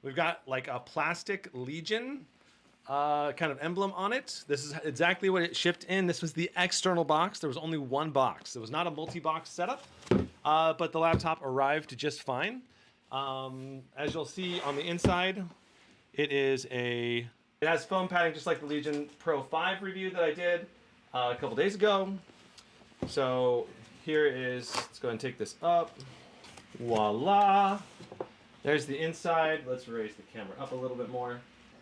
We've got like a plastic Legion kind of emblem on it. This is exactly what it shipped in. This was the external box. There was only one box. It was not a multi-box setup, but the laptop arrived just fine. As you'll see on the inside, it has foam padding just like the Legion Pro 5 review that I did a couple days ago. So here is, let's go ahead and take this up. Voila. There's the inside. Let's raise the camera up a little bit more.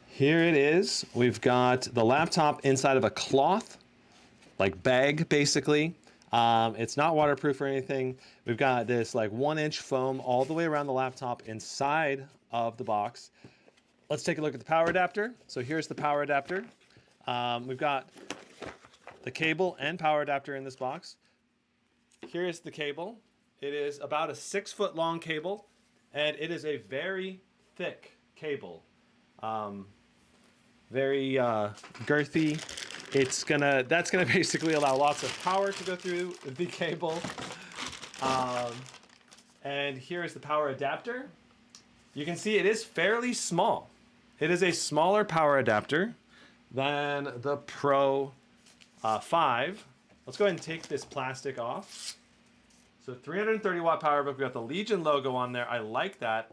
Here it is. We've got the laptop inside of a cloth, like bag, basically. It's not waterproof or anything. We've got this like 1-inch foam all the way around the laptop inside of the box. Let's take a look at the power adapter. So here's the power adapter. We've got the cable and power adapter in this box. Here is the cable. It is about a 6-foot long cable, and it is a very thick cable. Very girthy. That's gonna basically allow lots of power to go through the cable. And here is the power adapter. You can see it is fairly small. It is a smaller power adapter than the Pro 5. Let's go ahead and take this plastic off. So 330 watt power brick. We got the Legion logo on there. I like that.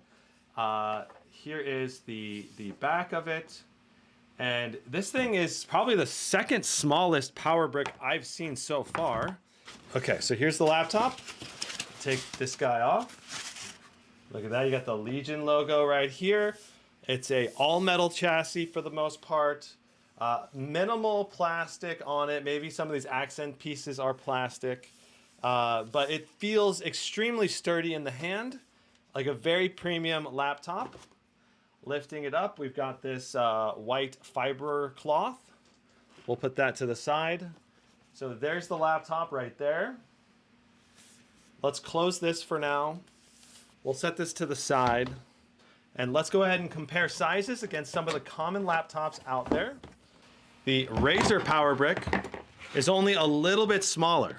Here is the back of it. And this thing is probably the second smallest power brick I've seen so far. Okay, so here's the laptop. Take this guy off. Look at that, you got the Legion logo right here. It's a all metal chassis for the most part. Minimal plastic on it. Maybe some of these accent pieces are plastic. But it feels extremely sturdy in the hand, like a very premium laptop. Lifting it up, we've got this white fiber cloth. We'll put that to the side. So there's the laptop right there. Let's close this for now. We'll set this to the side. And let's go ahead and compare sizes against some of the common laptops out there. The Razer Power Brick is only a little bit smaller.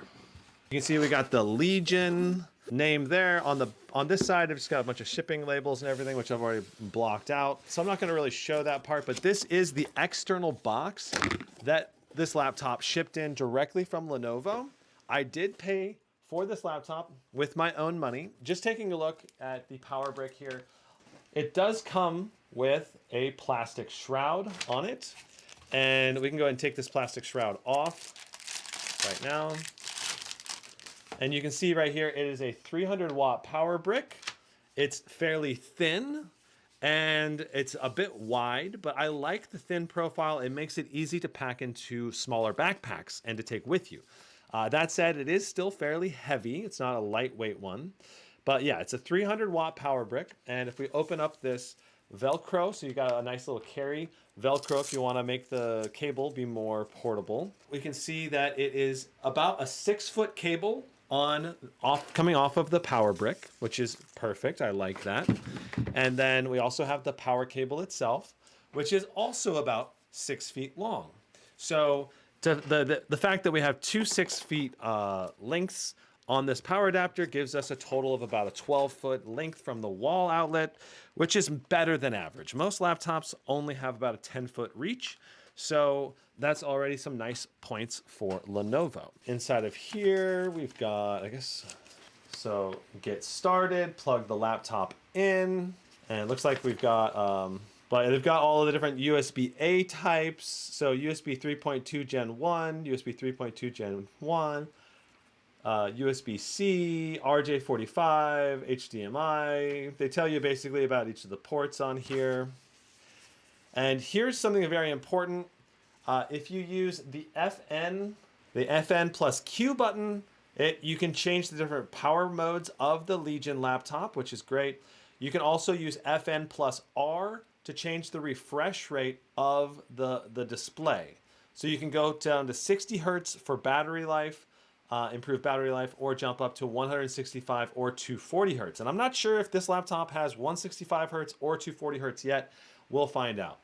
You can see we got the Legion name there. On this side, I've just got a bunch of shipping labels and everything, which I've already blocked out. So I'm not going to really show that part, but this is the external box that this laptop shipped in directly from Lenovo. I did pay for this laptop with my own money. Just taking a look at the power brick here, it does come with a plastic shroud on it, and we can go ahead and take this plastic shroud off right now. And you can see right here, it is a 300 watt power brick. It's fairly thin and it's a bit wide, but I like the thin profile. It makes it easy to pack into smaller backpacks and to take with you. That said, it is still fairly heavy. It's not a lightweight one, but yeah, it's a 300 watt power brick. And if we open up this Velcro, so you got a nice little carry Velcro if you want to make the cable be more portable. We can see that it is about a 6-foot cable coming off of the power brick, which is perfect. I like that. And then we also have the power cable itself, which is also about 6 feet long. So the fact that we have two 6 feet lengths on this power adapter gives us a total of about a 12-foot length from the wall outlet, which is better than average. Most laptops only have about a 10-foot reach. So that's already some nice points for Lenovo. Inside of here, we've got, so get started, plug the laptop in, and it looks like we've got, but they've got all of the different USB-A types. So USB 3.2 Gen 1, USB 3.2 Gen 1, USB-C, RJ45, HDMI. They tell you basically about each of the ports on here. And here's something very important. If you use the FN plus Q button, you can change the different power modes of the Legion laptop, which is great. You can also use FN plus R to change the refresh rate of the display. So you can go down to 60 Hertz for battery life, improve battery life, or jump up to 165 or 240 Hertz. And I'm not sure if this laptop has 165 Hertz or 240 Hertz yet. We'll find out.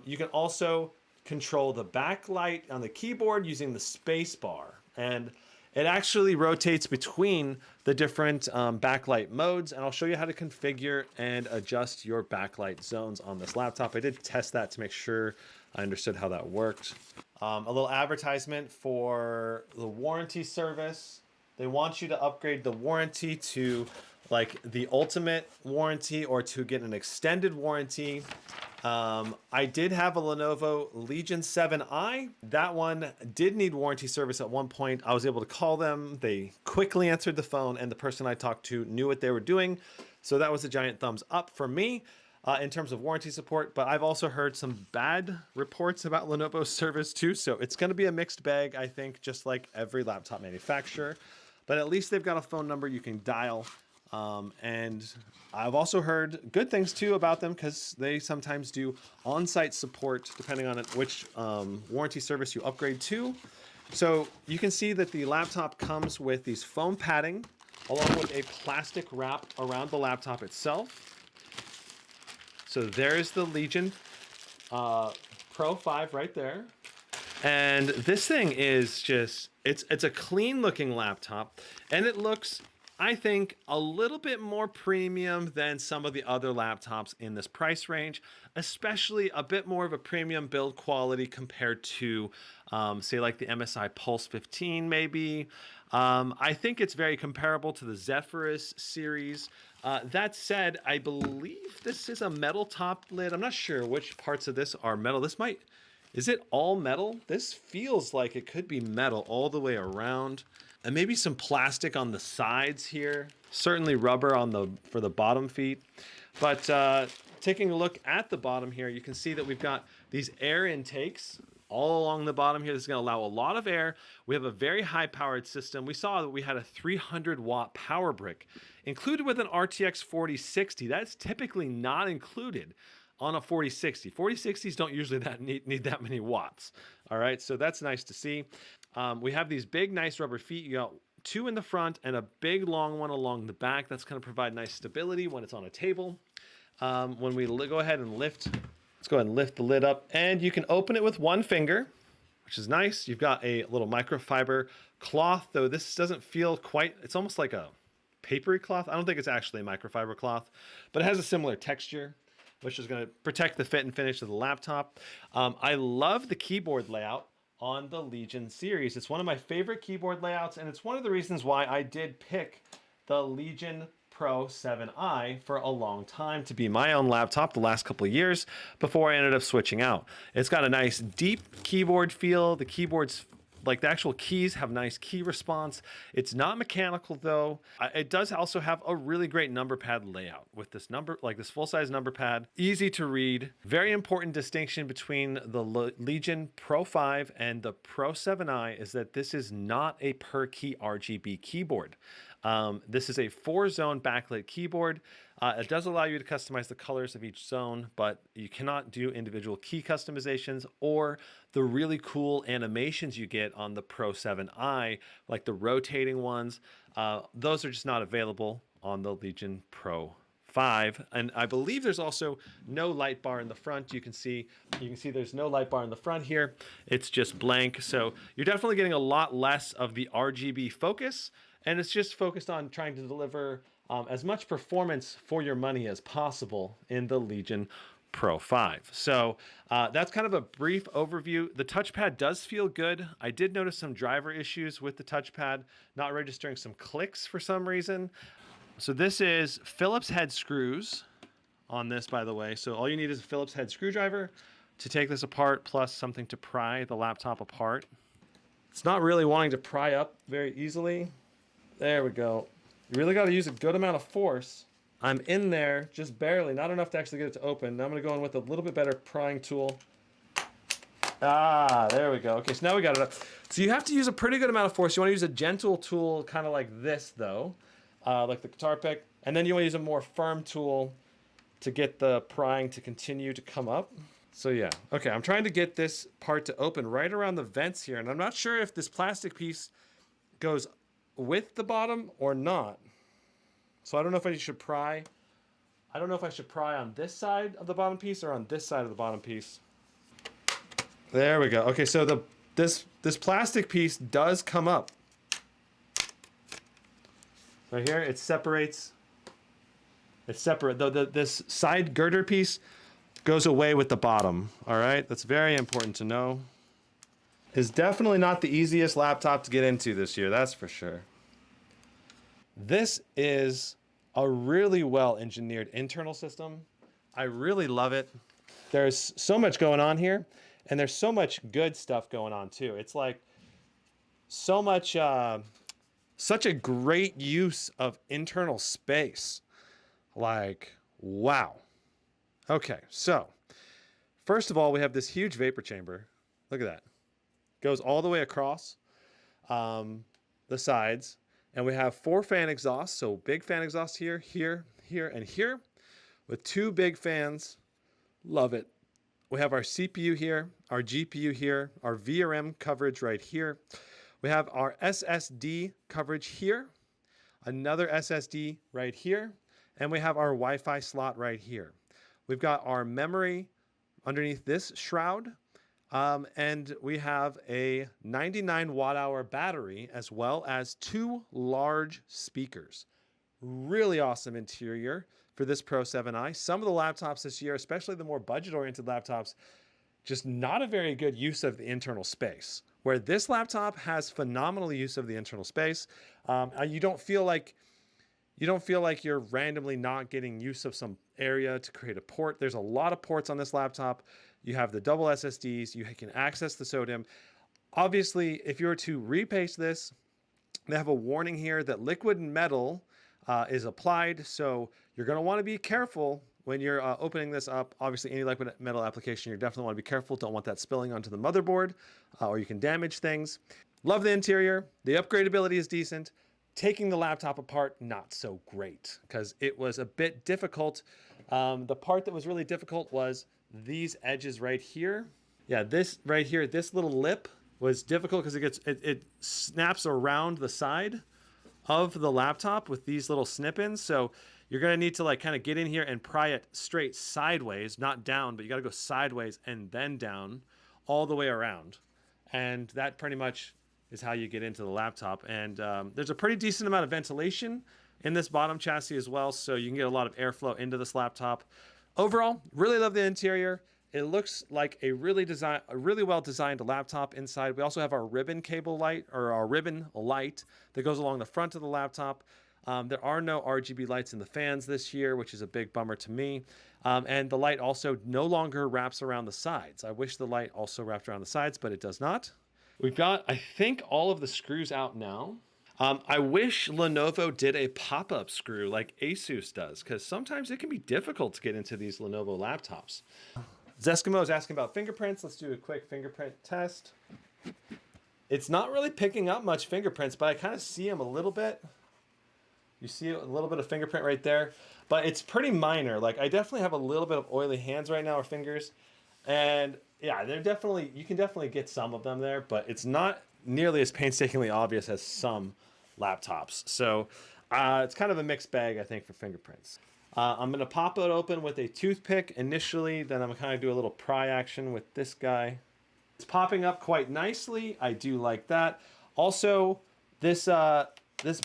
You can also control the backlight on the keyboard using the space bar. And It actually rotates between the different backlight modes, and I'll show you how to configure and adjust your backlight zones on this laptop. I did test that to make sure I understood how that worked. A little advertisement for the warranty service. They want you to upgrade the warranty to like the ultimate warranty or to get an extended warranty. I did have a Lenovo Legion 7i. That one did need warranty service at one point. I was able to call them. They quickly answered the phone, and the person I talked to knew what they were doing. So that was a giant thumbs up for me in terms of warranty support. But I've also heard some bad reports about Lenovo's service too. So it's going to be a mixed bag, I think, just like every laptop manufacturer. But at least they've got a phone number you can dial. And I've also heard good things too about them because they sometimes do on-site support depending on which warranty service you upgrade to. So you can see that the laptop comes with these foam padding along with a plastic wrap around the laptop itself. So there's the Legion Pro 5 right there. And this thing is just, it's a clean looking laptop, and it looks, I think, a little bit more premium than some of the other laptops in this price range, especially a bit more of a premium build quality compared to, say, like the MSI Pulse 15 maybe. I think it's very comparable to the Zephyrus series. That said, I believe this is a metal top lid. I'm not sure which parts of this are metal. This might... Is it all metal? This feels like it could be metal all the way around. And maybe some plastic on the sides here. Certainly rubber on for the bottom feet. But taking a look at the bottom here, you can see that we've got these air intakes all along the bottom here. This is going to allow a lot of air. We have a very high powered system. We saw that we had a 300 watt power brick included with an RTX 4060. That's typically not included on a 4060. 4060s don't usually need that many watts. All right, so that's nice to see. We have these big, nice rubber feet. You got two in the front and a big, long one along the back. That's going to provide nice stability when it's on a table. When we go ahead and lift, let's go ahead and lift the lid up, and you can open it with one finger, which is nice. You've got a little microfiber cloth, though this doesn't feel quite, it's almost like a papery cloth. I don't think it's actually a microfiber cloth, but it has a similar texture, which is going to protect the fit and finish of the laptop. I love the keyboard layout on the Legion series. It's one of my favorite keyboard layouts, and it's one of the reasons why I did pick the Legion Pro 7i for a long time to be my own laptop the last couple of years before I ended up switching out. It's got a nice deep keyboard feel. The keyboard's like the actual keys have nice key response. It's not mechanical though. It does also have a really great number pad layout with this this full-size number pad, easy to read. Very important distinction between the Legion Pro 5 and the Pro 7i is that this is not a per key RGB keyboard. This is a 4-zone backlit keyboard. It does allow you to customize the colors of each zone, but you cannot do individual key customizations or the really cool animations you get on the Pro 7i, like the rotating ones. Those are just not available on the Legion Pro 5. And I believe there's also no light bar in the front. You can see there's no light bar in the front here. It's just blank. So you're definitely getting a lot less of the RGB focus, and it's just focused on trying to deliver as much performance for your money as possible in the Legion Pro 5. So that's kind of a brief overview. The touchpad does feel good. I did notice some driver issues with the touchpad, not registering some clicks for some reason. So this is Phillips head screws on this, by the way. So all you need is a Phillips head screwdriver to take this apart, plus something to pry the laptop apart. It's not really wanting to pry up very easily. There we go. You really got to use a good amount of force. I'm in there just barely, not enough to actually get it to open. Now I'm going to go in with a little bit better prying tool. Ah, there we go. Okay, so now we got it up. So you have to use a pretty good amount of force. You want to use a gentle tool, kind of like this, though, like the guitar pick. And then you want to use a more firm tool to get the prying to continue to come up. So yeah, okay, I'm trying to get this part to open right around the vents here, and I'm not sure if this plastic piece goes with the bottom or not. So I don't know if I should pry. I don't know if I should pry on this side of the bottom piece or on this side of the bottom piece. There we go. Okay, so this plastic piece does come up. Right here, it separates. It's separate. This side girder piece goes away with the bottom. All right, that's very important to know. It's definitely not the easiest laptop to get into this year, that's for sure. This is a really well engineered internal system. I really love it. There's so much going on here, and there's so much good stuff going on too. It's like so much, such a great use of internal space. Like, wow. Okay, so first of all, we have this huge vapor chamber. Look at that. Goes all the way across the sides. And we have 4 fan exhausts. So big fan exhaust here, here, here, and here with 2 big fans. Love it. We have our CPU here, our GPU here, our VRM coverage right here. We have our SSD coverage here, another SSD right here, and we have our Wi-Fi slot right here. We've got our memory underneath this shroud. And we have a 99 watt-hour battery as well as 2 large speakers. Really awesome interior for this Pro 7i. Some of the laptops this year, especially the more budget-oriented laptops, just not a very good use of the internal space. Where this laptop has phenomenal use of the internal space. You don't feel like you're randomly not getting use of some area to create a port. There's a lot of ports on this laptop. You have the double SSDs. You can access the SODIMM. Obviously, if you were to repaste this, they have a warning here that liquid metal is applied. So you're going to want to be careful when you're opening this up. Obviously, any liquid metal application, you definitely want to be careful. Don't want that spilling onto the motherboard or you can damage things. Love the interior. The upgradability is decent. Taking the laptop apart, not so great because it was a bit difficult. The part that was really difficult was these edges right here. Yeah, this right here, this little lip was difficult because it snaps around the side of the laptop with these little snip-ins. So you're gonna need to like kind of get in here and pry it straight sideways, not down, but you gotta go sideways and then down all the way around. And that pretty much is how you get into the laptop. And there's a pretty decent amount of ventilation in this bottom chassis as well, so you can get a lot of airflow into this laptop. Overall, really love the interior. It looks like a really well designed laptop inside. We also have our ribbon cable light, or our ribbon light that goes along the front of the laptop. There are no RGB lights in the fans this year, which is a big bummer to me. And the light also no longer wraps around the sides. I wish the light also wrapped around the sides, but it does not. We've got, I think, all of the screws out now. I wish Lenovo did a pop-up screw like Asus does, because sometimes it can be difficult to get into these Lenovo laptops. Zeskimo is asking about fingerprints. Let's do a quick fingerprint test. It's not really picking up much fingerprints, but I kind of see them a little bit. You see a little bit of fingerprint right there, but it's pretty minor. Like, I definitely have a little bit of oily hands right now, or fingers. And yeah, you can definitely get some of them there, but it's not nearly as painstakingly obvious as some laptops. So it's kind of a mixed bag, I think, for fingerprints. I'm going to pop it open with a toothpick initially, then I'm going to kind of do a little pry action with this guy. It's popping up quite nicely. I do like that. Also, this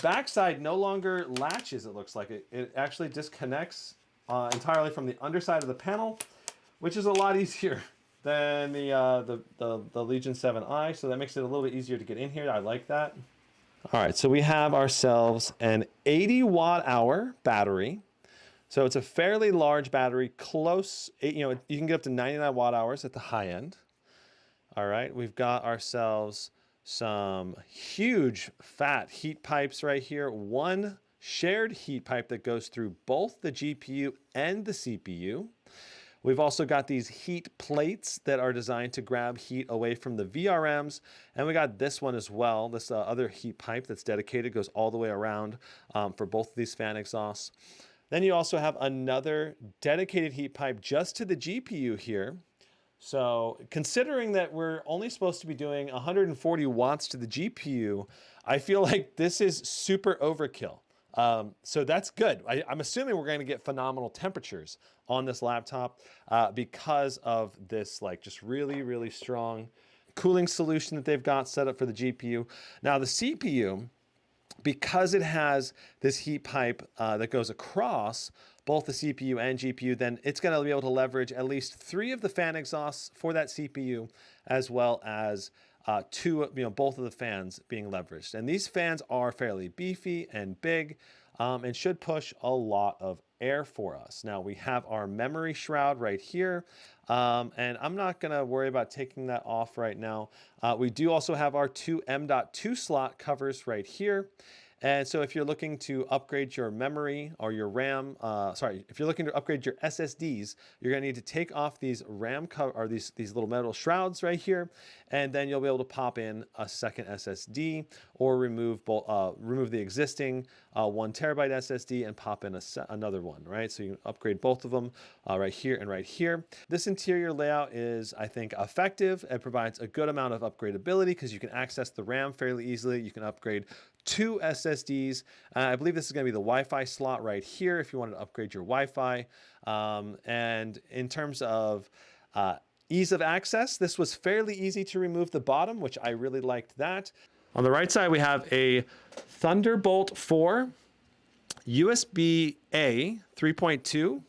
backside no longer latches, it looks like. It actually disconnects entirely from the underside of the panel, which is a lot easier than the Legion 7i, so that makes it a little bit easier to get in here. I like that. All right, so we have ourselves an 80 watt-hour battery. So it's a fairly large battery, close, you can get up to 99 watt-hours at the high end. All right, we've got ourselves some huge fat heat pipes right here. One shared heat pipe that goes through both the GPU and the CPU. We've also got these heat plates that are designed to grab heat away from the VRMs. And we got this one as well, this other heat pipe that's dedicated, goes all the way around for both of these fan exhausts. Then you also have another dedicated heat pipe just to the GPU here. So considering that we're only supposed to be doing 140 watts to the GPU, I feel like this is super overkill. So that's good. I'm assuming we're going to get phenomenal temperatures on this laptop because of this like just really, really strong cooling solution that they've got set up for the GPU. Now the CPU, because it has this heat pipe that goes across both the CPU and GPU, then it's going to be able to leverage at least 3 of the fan exhausts for that CPU, as well as both of the fans being leveraged. And these fans are fairly beefy and big, and should push a lot of air for us. Now we have our memory shroud right here, and I'm not going to worry about taking that off right now. We do also have our 2 M.2 slot covers right here. And so if you're looking to upgrade your memory or your RAM, if you're looking to upgrade your SSDs, you're going to need to take off these RAM cover or these little metal shrouds right here, and then you'll be able to pop in a second SSD or remove the existing 1 terabyte SSD and pop in another one, right? So you can upgrade both of them right here and right here. This interior layout is, I think, effective. It provides a good amount of upgradability because you can access the RAM fairly easily. You can upgrade 2 SSDs. I believe this is going to be the Wi-Fi slot right here if you want to upgrade your Wi-Fi. And in terms of ease of access, this was fairly easy to remove the bottom, which I really liked that. On the right side, we have a Thunderbolt 4 USB-A 3.2.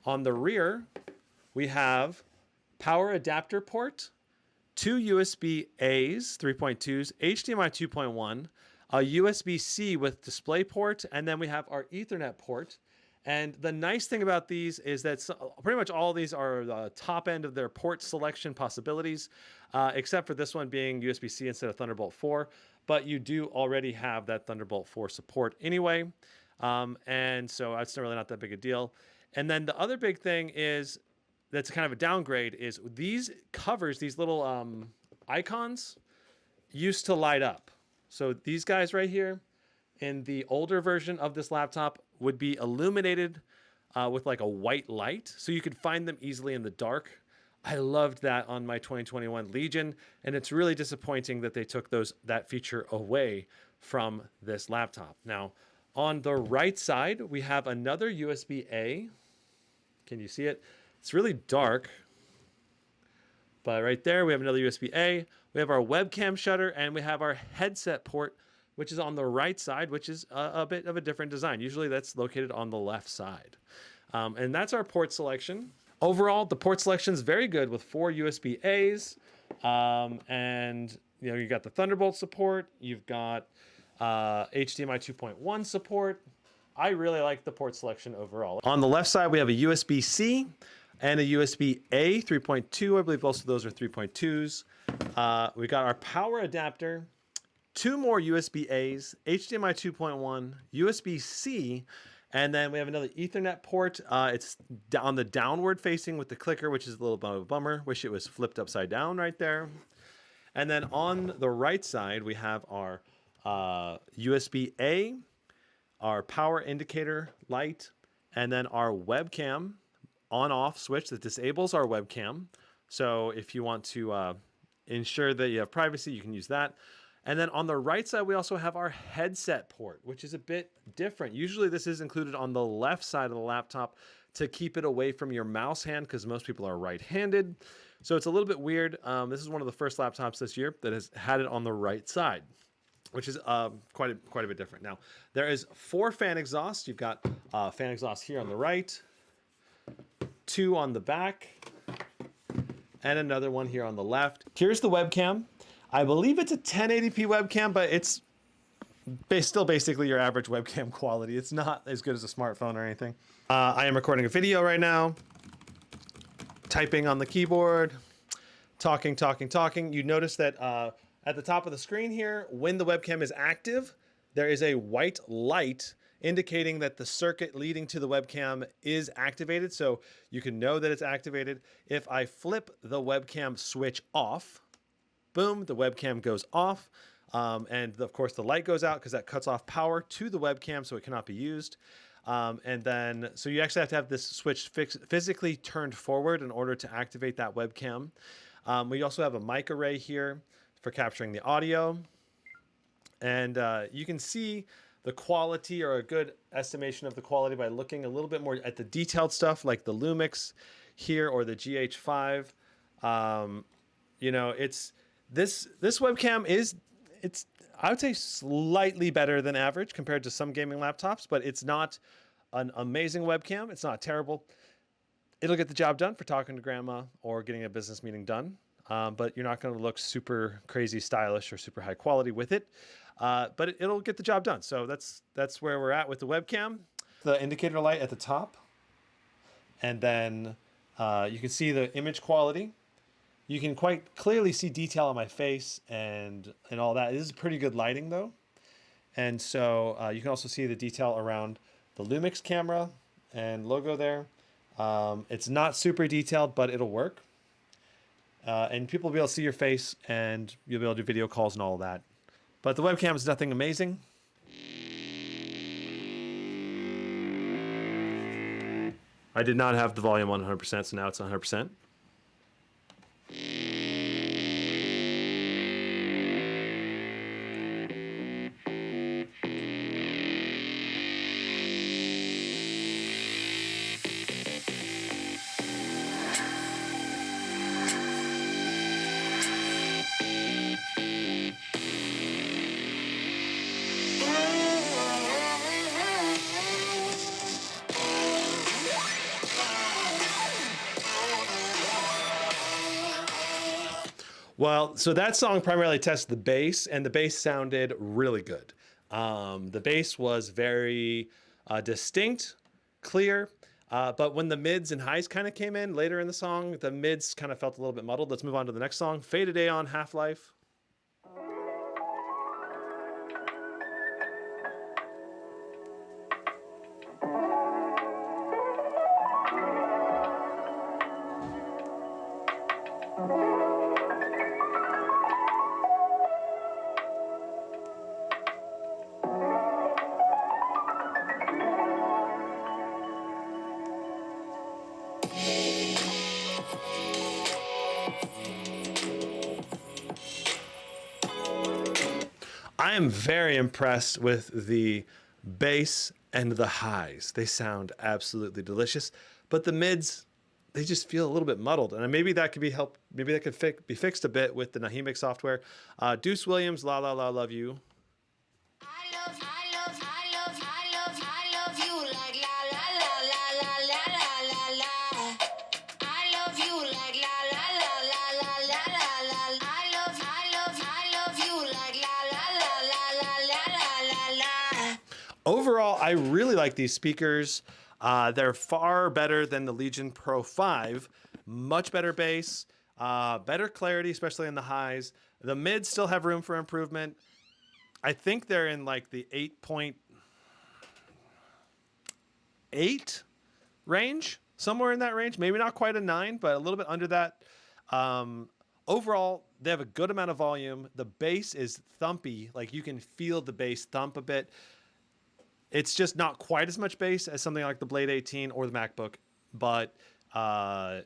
On the rear, we have power adapter port, 2 USB-A's 3.2s, HDMI 2.1, a USB-C with DisplayPort, and then we have our Ethernet port. And the nice thing about these is that pretty much all of these are the top end of their port selection possibilities, except for this one being USB-C instead of Thunderbolt 4. But you do already have that Thunderbolt 4 support anyway. And so it's really not that big a deal. And then the other big thing is that's kind of a downgrade is these covers, these little icons used to light up. So these guys right here in the older version of this laptop would be illuminated with like a white light. So you could find them easily in the dark. I loved that on my 2021 Legion. And it's really disappointing that they took that feature away from this laptop. Now, on the right side, we have another USB-A. Can you see it? It's really dark. But right there, we have another USB-A. We have our webcam shutter, and we have our headset port, which is on the right side, which is a bit of a different design. Usually that's located on the left side. And that's our port selection. Overall, the port selection is very good with 4 USB-As. And you got the Thunderbolt support. You've got HDMI 2.1 support. I really like the port selection overall. On the left side, we have a USB-C and a USB-A 3.2. I believe both of those are 3.2s. We got our power adapter, 2 more USB-As, HDMI 2.1, USB-C, and then we have another Ethernet port. It's on the downward facing with the clicker, which is a little bit of a bummer. Wish it was flipped upside down right there. And then on the right side, we have our USB-A, our power indicator light, and then our webcam on-off switch that disables our webcam. So if you want to ensure that you have privacy, you can use that. And then on the right side, we also have our headset port, which is a bit different. Usually this is included on the left side of the laptop to keep it away from your mouse hand because most people are right-handed. So it's a little bit weird. This is one of the first laptops this year that has had it on the right side, which is quite a bit different. Now, there is 4 fan exhausts. You've got fan exhaust here on the right, 2 on the back, and another one here on the left. Here's the webcam. I believe it's a 1080p webcam, but it's still basically your average webcam quality. It's not as good as a smartphone or anything. I am recording a video right now, typing on the keyboard, talking. You notice that at the top of the screen here, when the webcam is active, there is a white light indicating that the circuit leading to the webcam is activated. So you can know that it's activated. If I flip the webcam switch off, boom, the webcam goes off. And of course the light goes out because that cuts off power to the webcam so it cannot be used. And then, so you actually have to have this switch physically turned forward in order to activate that webcam. We also have a mic array here for capturing the audio. And you can see the quality or a good estimation of the quality by looking a little bit more at the detailed stuff like the Lumix here or the GH5. This webcam is, I would say slightly better than average compared to some gaming laptops, but it's not an amazing webcam. It's not terrible. It'll get the job done for talking to grandma or getting a business meeting done. But you're not going to look super crazy stylish or super high quality with it. But it'll get the job done. So that's where we're at with the webcam. The indicator light at the top. And then you can see the image quality. You can quite clearly see detail on my face and all that. This is pretty good lighting though. And so you can also see the detail around the Lumix camera and logo there. It's not super detailed, but it'll work. And people will be able to see your face and you'll be able to do video calls and all of that. But the webcam is nothing amazing. I did not have the volume on 100%, so now it's 100%. Well, so that song primarily tests the bass, and the bass sounded really good. The bass was very distinct, clear, but when the mids and highs kind of came in later in the song, the mids kind of felt a little bit muddled. Let's move on to the next song, Faded Aeon, Half-Life. I am very impressed with the bass and the highs. They sound absolutely delicious, but the mids, they just feel a little bit muddled. And maybe that could be helped. Maybe that could be fixed a bit with the Nahimic software. Deuce Williams, La La La Love You. Overall, I really like these speakers. They're far better than the Legion Pro 5. Much better bass, better clarity, especially in the highs. The mids still have room for improvement. I think they're in like the 8.8 range, somewhere in that range. Maybe not quite a 9, but a little bit under that. Overall, they have a good amount of volume. The bass is thumpy. Like you can feel the bass thump a bit. It's just not quite as much bass as something like the Blade 18 or the MacBook, but and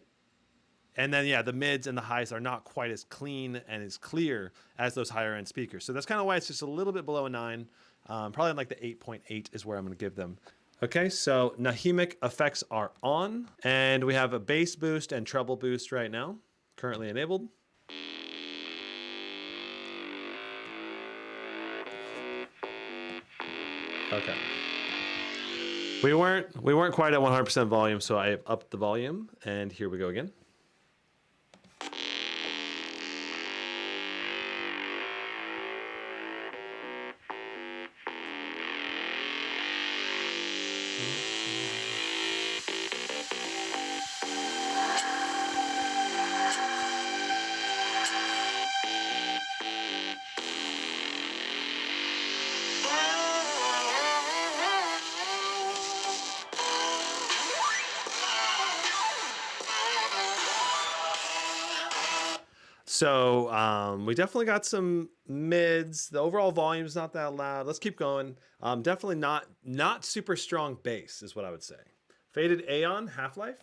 then yeah, the mids and the highs are not quite as clean and as clear as those higher end speakers. So that's kind of why it's just a little bit below a 9. Probably like the 8.8 is where I'm going to give them. Okay, so Nahimic effects are on, and we have a bass boost and treble boost right now, currently enabled. Okay. We weren't quite at 100% volume, so I upped the volume, and here we go again. So we definitely got some mids. The overall volume is not that loud. Let's keep going. Definitely not super strong bass is what I would say. Faded Aeon, Half-Life.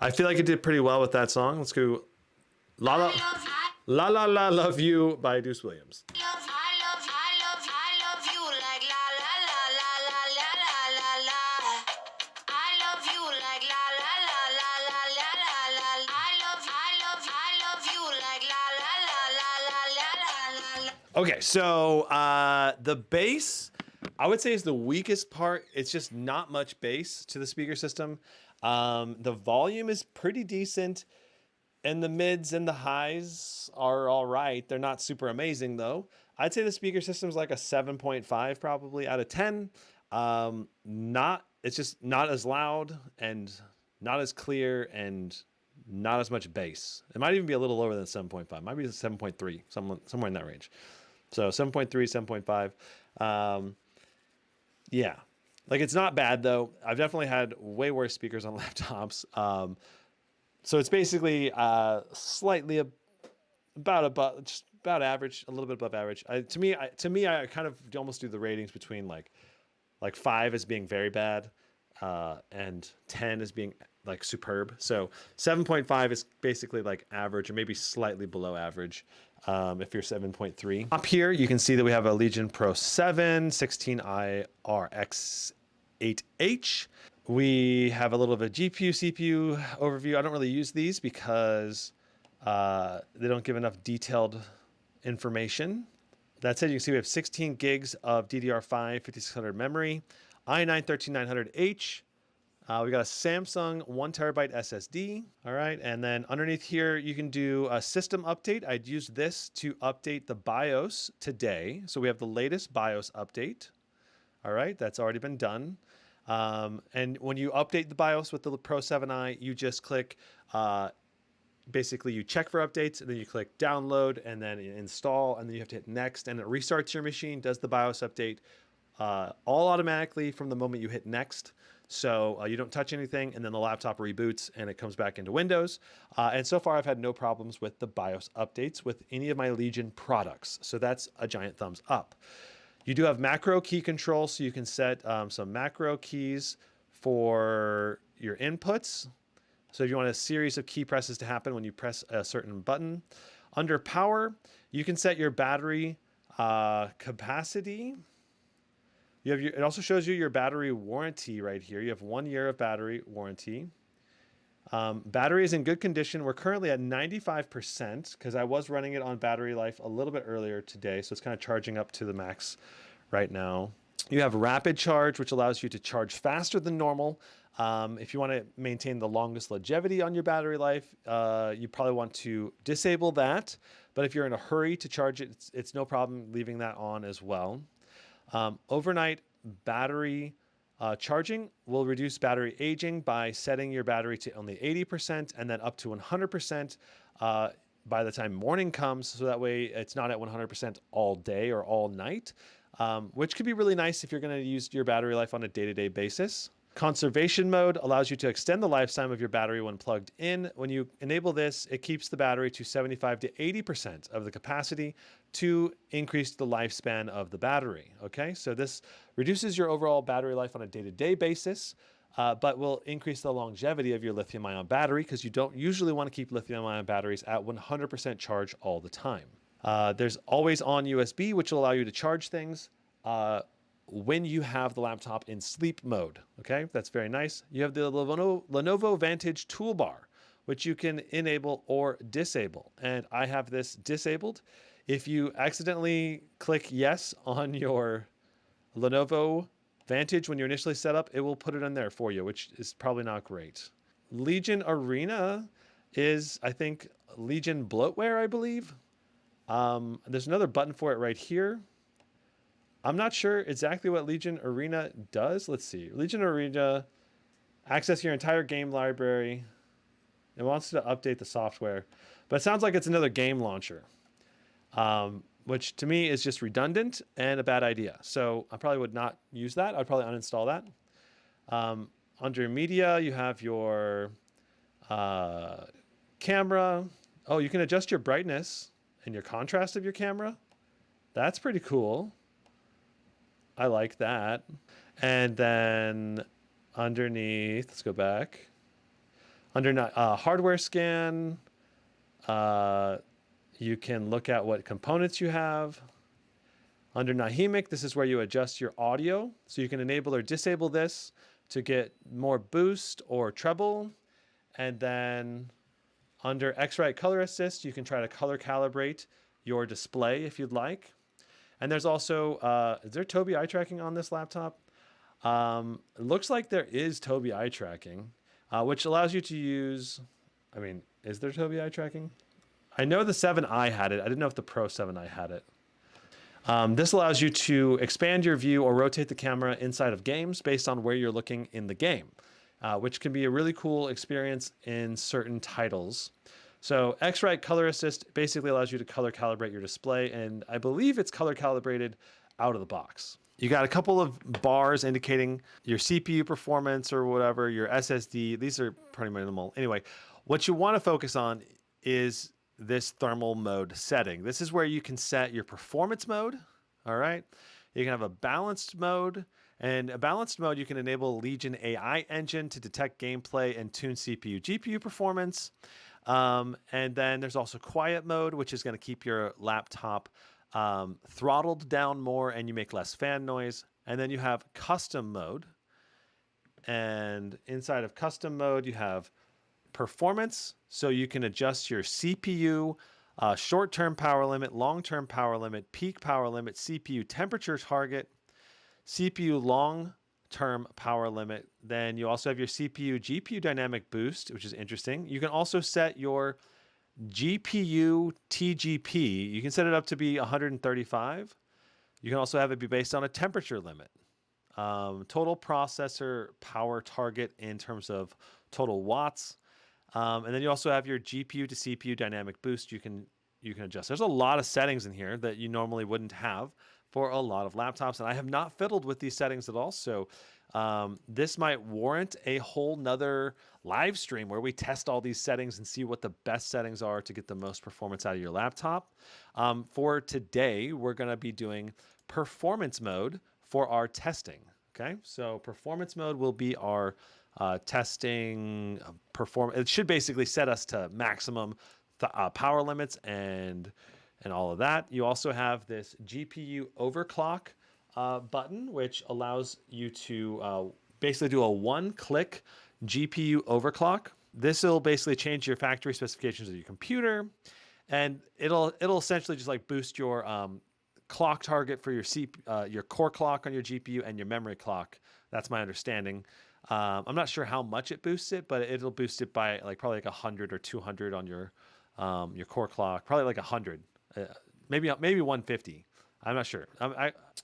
I feel like it did pretty well with that song. Let's go La La La La La Love You by Deuce Williams. Okay, so the bass, I would say, is the weakest part. It's just not much bass to the speaker system. The volume is pretty decent, and the mids and the highs are all right. They're not super amazing, though. I'd say the speaker system is like a 7.5 probably out of 10. It's just not as loud and not as clear and not as much bass. It might even be a little lower than 7.5. Might be 7.3, somewhere in that range. So 7.3, 7.5. Yeah. Like, it's not bad, though. I've definitely had way worse speakers on laptops. So it's basically slightly just about average, a little bit above average. To me, I kind of almost do the ratings between like 5 as being very bad, and 10 as being like superb. So 7.5 is basically like average, or maybe slightly below average. If you're 7.3. Up here, you can see that we have a Legion Pro 7, 16i RX8H. We have a little bit of GPU, CPU overview. I don't really use these because they don't give enough detailed information. That said, you can see we have 16 gigs of DDR5 5600 memory, i9-13900H. We got a Samsung 1 terabyte SSD. All right. And then underneath here, you can do a system update. I'd use this to update the BIOS today. So we have the latest BIOS update. All right. That's already been done. And when you update the BIOS with the Pro 7i, you just click, basically you check for updates, and then you click download and then install, and then you have to hit next, and it restarts your machine, does the BIOS update all automatically from the moment you hit next. So you don't touch anything, and then the laptop reboots and it comes back into Windows. And so far, I've had no problems with the BIOS updates with any of my Legion products. So that's a giant thumbs up. You do have macro key control, so you can set some macro keys for your inputs. So if you want a series of key presses to happen when you press a certain button. Under power, you can set your battery capacity. It also shows you your battery warranty right here. You have 1 year of battery warranty. Battery is in good condition. We're currently at 95% because I was running it on battery life a little bit earlier today. So it's kind of charging up to the max right now. You have rapid charge, which allows you to charge faster than normal. If you want to maintain the longest longevity on your battery life, you probably want to disable that. But if you're in a hurry to charge it, it's no problem leaving that on as well. Overnight battery charging will reduce battery aging by setting your battery to only 80% and then up to 100% by the time morning comes. So that way it's not at 100% all day or all night, which could be really nice if you're going to use your battery life on a day-to-day basis. Conservation mode allows you to extend the lifetime of your battery when plugged in. When you enable this, it keeps the battery to 75 to 80% of the capacity to increase the lifespan of the battery. Okay, so this reduces your overall battery life on a day-to-day basis, but will increase the longevity of your lithium-ion battery because you don't usually want to keep lithium-ion batteries at 100% charge all the time. There's always on USB, which will allow you to charge things when you have the laptop in sleep mode. Okay, that's very nice. You have the Lenovo Vantage toolbar, which you can enable or disable. And I have this disabled. If you accidentally click yes on your Lenovo Vantage when you're initially set up, it will put it in there for you, which is probably not great. Legion Arena is, I think, Legion bloatware, I believe. There's another button for it right here. I'm not sure exactly what Legion Arena does. Let's see. Legion Arena, access your entire game library. It wants to update the software, but it sounds like it's another game launcher, which to me is just redundant and a bad idea. So I probably would not use that. I'd probably uninstall that. Under media, you have your camera. Oh, you can adjust your brightness and your contrast of your camera. That's pretty cool. I like that. And then underneath, let's go back. Under hardware scan, you can look at what components you have. Under Nahimic, this is where you adjust your audio. So you can enable or disable this to get more boost or treble. And then under X-Rite Color Assist, you can try to color calibrate your display if you'd like. And there's also, is there Tobii eye tracking on this laptop? It looks like there is Tobii eye tracking, which allows you to use, I mean, is there Tobii eye tracking? I know the 7i had it. I didn't know if the Pro 7i had it. This allows you to expand your view or rotate the camera inside of games based on where you're looking in the game, which can be a really cool experience in certain titles. So X-Rite Color Assist basically allows you to color calibrate your display, and I believe it's color calibrated out of the box. You got a couple of bars indicating your CPU performance or whatever, your SSD. These are pretty minimal. Anyway, what you want to focus on is this thermal mode setting. This is where you can set your performance mode. All right. You can have a balanced mode, and a balanced mode, you can enable Legion AI engine to detect gameplay and tune CPU GPU performance. And then there's also quiet mode, which is going to keep your laptop throttled down more and you make less fan noise. And then you have custom mode. And inside of custom mode, you have performance, so you can adjust your CPU, short-term power limit, long-term power limit, peak power limit, CPU temperature target, CPU long-term power limit. Then you also have your CPU GPU dynamic boost, which is interesting. You can also set your GPU TGP. You can set it up to be 135. You can also have it be based on a temperature limit. Total processor power target in terms of total watts. And then you also have your GPU to CPU dynamic boost you can adjust. There's a lot of settings in here that you normally wouldn't have for a lot of laptops, and I have not fiddled with these settings at all. So this might warrant a whole nother live stream where we test all these settings and see what the best settings are to get the most performance out of your laptop. For today, we're going to be doing performance mode for our testing. Okay, so performance mode will be our testing It should basically set us to maximum power limits and all of that. You also have this GPU overclock button, which allows you to basically do a one-click GPU overclock. This will basically change your factory specifications of your computer, and it'll essentially just like boost your clock target for your core clock on your GPU and your memory clock. That's my understanding. I'm not sure how much it boosts it, but it'll boost it by probably like 100 or 200 on your core clock, probably like 100, maybe 150. I'm not sure.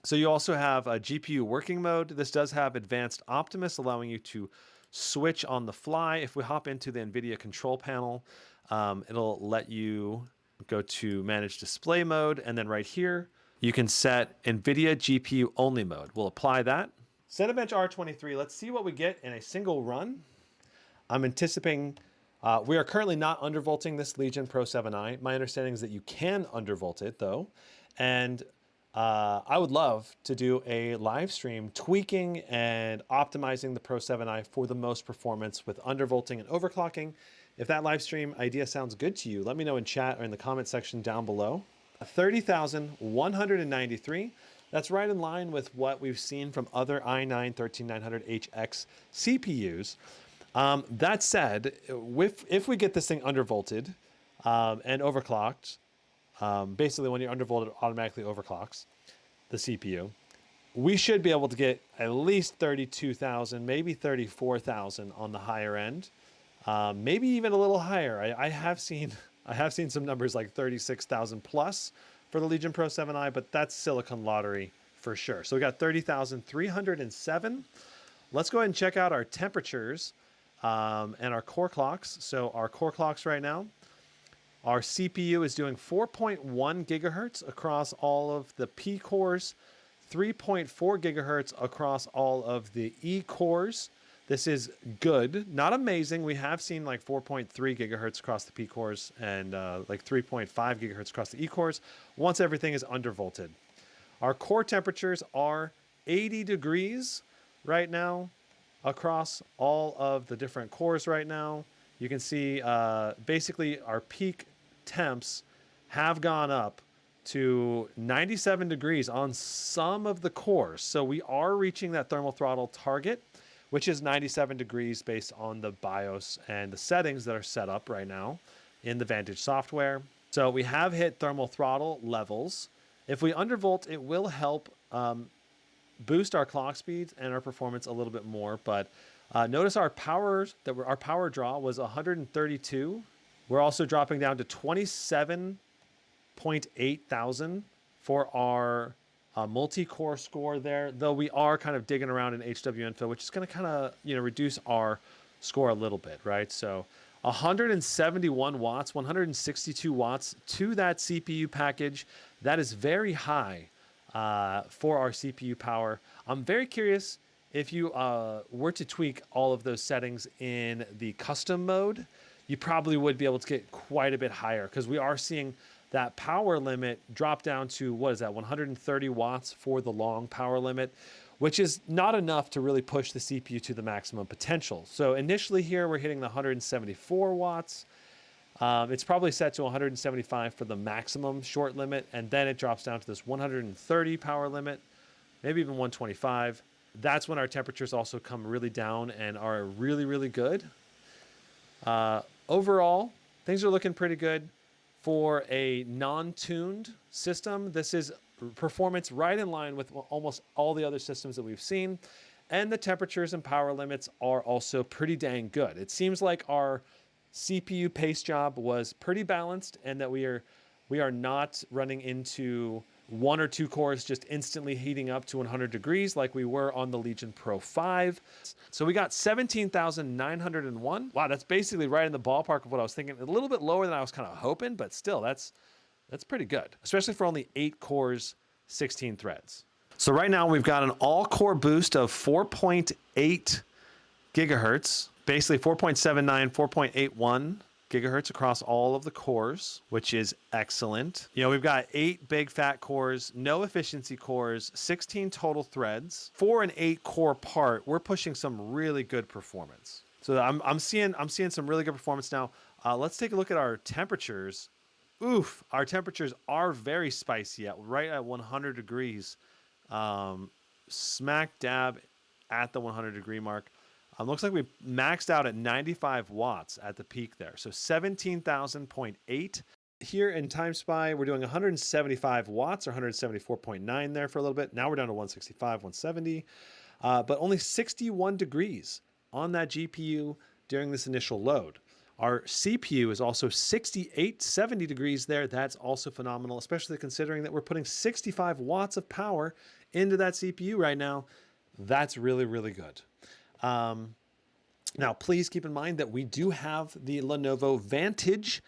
So you also have a GPU working mode. This does have advanced Optimus, allowing you to switch on the fly. If we hop into the NVIDIA control panel, it'll let you go to manage display mode. And then right here, you can set NVIDIA GPU only mode. We'll apply that. Cinebench R23, let's see what we get in a single run. I'm anticipating, we are currently not undervolting this Legion Pro 7i. My understanding is that you can undervolt it though. And I would love to do a live stream tweaking and optimizing the Pro 7i for the most performance with undervolting and overclocking. If that live stream idea sounds good to you, let me know in chat or in the comment section down below. 30,193. That's right in line with what we've seen from other i9-13900HX CPUs. That said, if we get this thing undervolted and overclocked, basically when you're undervolted, it automatically overclocks the CPU, we should be able to get at least 32,000, maybe 34,000 on the higher end, maybe even a little higher. I have seen some numbers like 36,000 plus for the Legion Pro 7i, but that's Silicon Lottery for sure. So we got 30,307. Let's go ahead and check out our temperatures and our core clocks. So our core clocks right now, our CPU is doing 4.1 gigahertz across all of the P cores, 3.4 gigahertz across all of the E cores. This is good, not amazing. We have seen like 4.3 gigahertz across the P cores and like 3.5 gigahertz across the E cores once everything is undervolted. Our core temperatures are 80 degrees right now across all of the different cores right now. you can see basically our peak temps have gone up to 97 degrees on some of the cores. So we are reaching that thermal throttle target, which is 97 degrees based on the BIOS and the settings that are set up right now in the Vantage software. So we have hit thermal throttle levels. If we undervolt, it will help boost our clock speeds and our performance a little bit more. But notice our power draw was 132. We're also dropping down to 27.8 thousand for our multi-core score there, though we are kind of digging around in HW infill, which is going to kind of reduce our score a little bit, right? So 171 watts, 162 watts to that CPU package. That is very high for our CPU power. I'm very curious if you were to tweak all of those settings in the custom mode, you probably would be able to get quite a bit higher, because we are seeing that power limit drop down to, what is that, 130 watts for the long power limit, which is not enough to really push the CPU to the maximum potential. So initially here, we're hitting the 174 watts. It's probably set to 175 for the maximum short limit, and then it drops down to this 130 power limit, maybe even 125. That's when our temperatures also come really down and are really, really good. Overall, things are looking pretty good. For a non-tuned system, this is performance right in line with almost all the other systems that we've seen. And the temperatures and power limits are also pretty dang good. It seems like our CPU pace job was pretty balanced, and that we are not running into one or two cores just instantly heating up to 100 degrees like we were on the Legion Pro 5. So we got 17,901. Wow, that's basically right in the ballpark of what I was thinking. A little bit lower than I was kind of hoping, but still, that's pretty good, especially for only 8 cores, 16 threads. So right now we've got an all-core boost of 4.8 gigahertz, basically 4.79, 4.81 gigahertz across all of the cores, which is excellent. We've got 8 big fat cores, no efficiency cores, 16 total threads. For an 8-core part, we're pushing some really good performance. So I'm seeing some really good performance now. Let's take a look at our temperatures. Oof, our temperatures are very spicy right at 100 degrees. Smack dab at the 100 degree mark. Looks like we maxed out at 95 watts at the peak there. So 17,000.8. Here in TimeSpy, we're doing 175 watts or 174.9 there for a little bit. Now we're down to 165, 170, but only 61 degrees on that GPU during this initial load. Our CPU is also 68, 70 degrees there. That's also phenomenal, especially considering that we're putting 65 watts of power into that CPU right now. That's really, really good. Now, please keep in mind that we do have the Lenovo Vantage